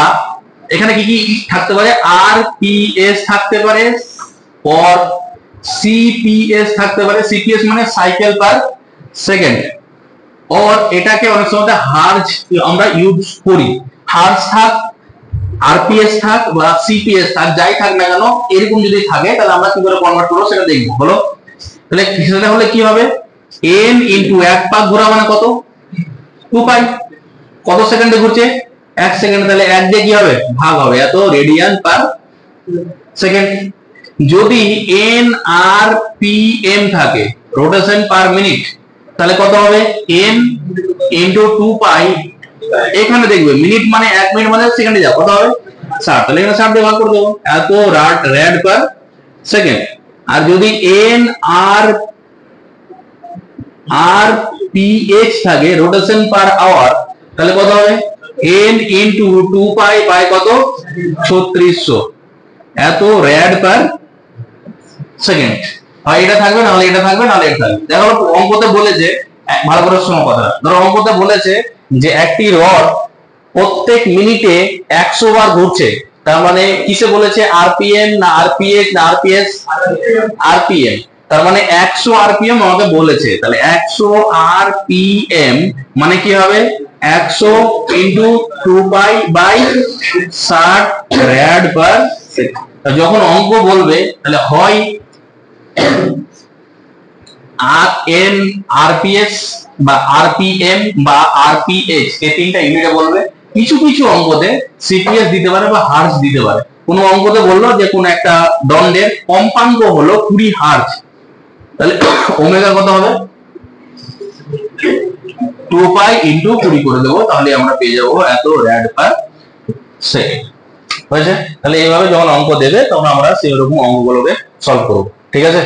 এখানে কি কি থাকতে পারে, আরপিএস থাকতে পারে, or সিপিএস থাকতে পারে। সিপিএস মানে সাইকেল পার সেকেন্ড, or এটাকে অনেক সময় হার্জ আমরা ইউজ করি, হার্জ থাক আরপিএস থাক বা সিপিএস থাক, যাই থাক না কেন, এরকম যদি থাকে তাহলে আমরা কি করে কনভার্ট করবো সেটা দেখবো। হলো, তাহলে সেটা হলে কি হবে, n ইনটু 1 পাক ঘোরা মানে কত, 2 পাই। কত সেকেন্ডে ঘুরছে, 1 সেকেন্ডে, তাহলে 1 দিয়ে কি হবে, ভাগ হবে, এত রেডিয়ান পার সেকেন্ড। যদি n আর pm থাকে, রোটেশন পার মিনিট, তাহলে কত হবে, n ইনটু 2 পাই, এখানে দেখবে মিনিট মানে 1 মিনিট মানে সেকেন্ডে যাও, কত হবে 60, তাহলে এখানে 60 দিয়ে ভাগ করে দেবো, এত রেড পার সেকেন্ড। আর যদি n আর rph থাকে, রোটেশন পার আওয়ার, তাহলে কত হবে, n ইনটু 2 পাই বাই কত, 3600, এত রেড পার সেকেন্ড। হয় এটা থাকবে, নাহলে এটা থাকবে, নাহলে এটা থাকবে। দেখো অঙ্কতে বলেছে, ভালো করে শোনো কথা, ধরো অঙ্কতে বলেছে যে একটি রড প্রত্যেক মিনিটে 100 বার ঘুরছে, তার মানে কিসে বলেছে, আরপিএম না আরপিএস না আরপিএস, আরপিএম, তার মানে 100 আরপিএম আমাকে বলেছে, তাহলে 100 আরপিএম মানে কি হবে, 100 into 2 pi by 60 rad per second. যখন অঙ্ক বলবে তাহলে হয় এন আরপিএস বা আরপিএম বা আরপিএইচ, এই তিনটা ইউনিটে বলবে। কিছু কিছু অঙ্কতে সিপিএস দিতে পারে বা হার্জ দিতে পারে। কোন অঙ্কতে বললো যে কোন একটা দণ্ডের কম্পাঙ্ক হলো 20 হার্জ, তাহলে ওমেগা কত হবে, 2 পাই ইনটু 20 করে দেবো, তাহলে আমরা পেয়ে যাবো এত রেড পার সেকেন্ড। হয়েছে? তাহলে এইভাবে যখন অঙ্ক দেবে তখন আমরা সেই রকম অঙ্কগুলোকে সলভ করবো। ঠিক আছে?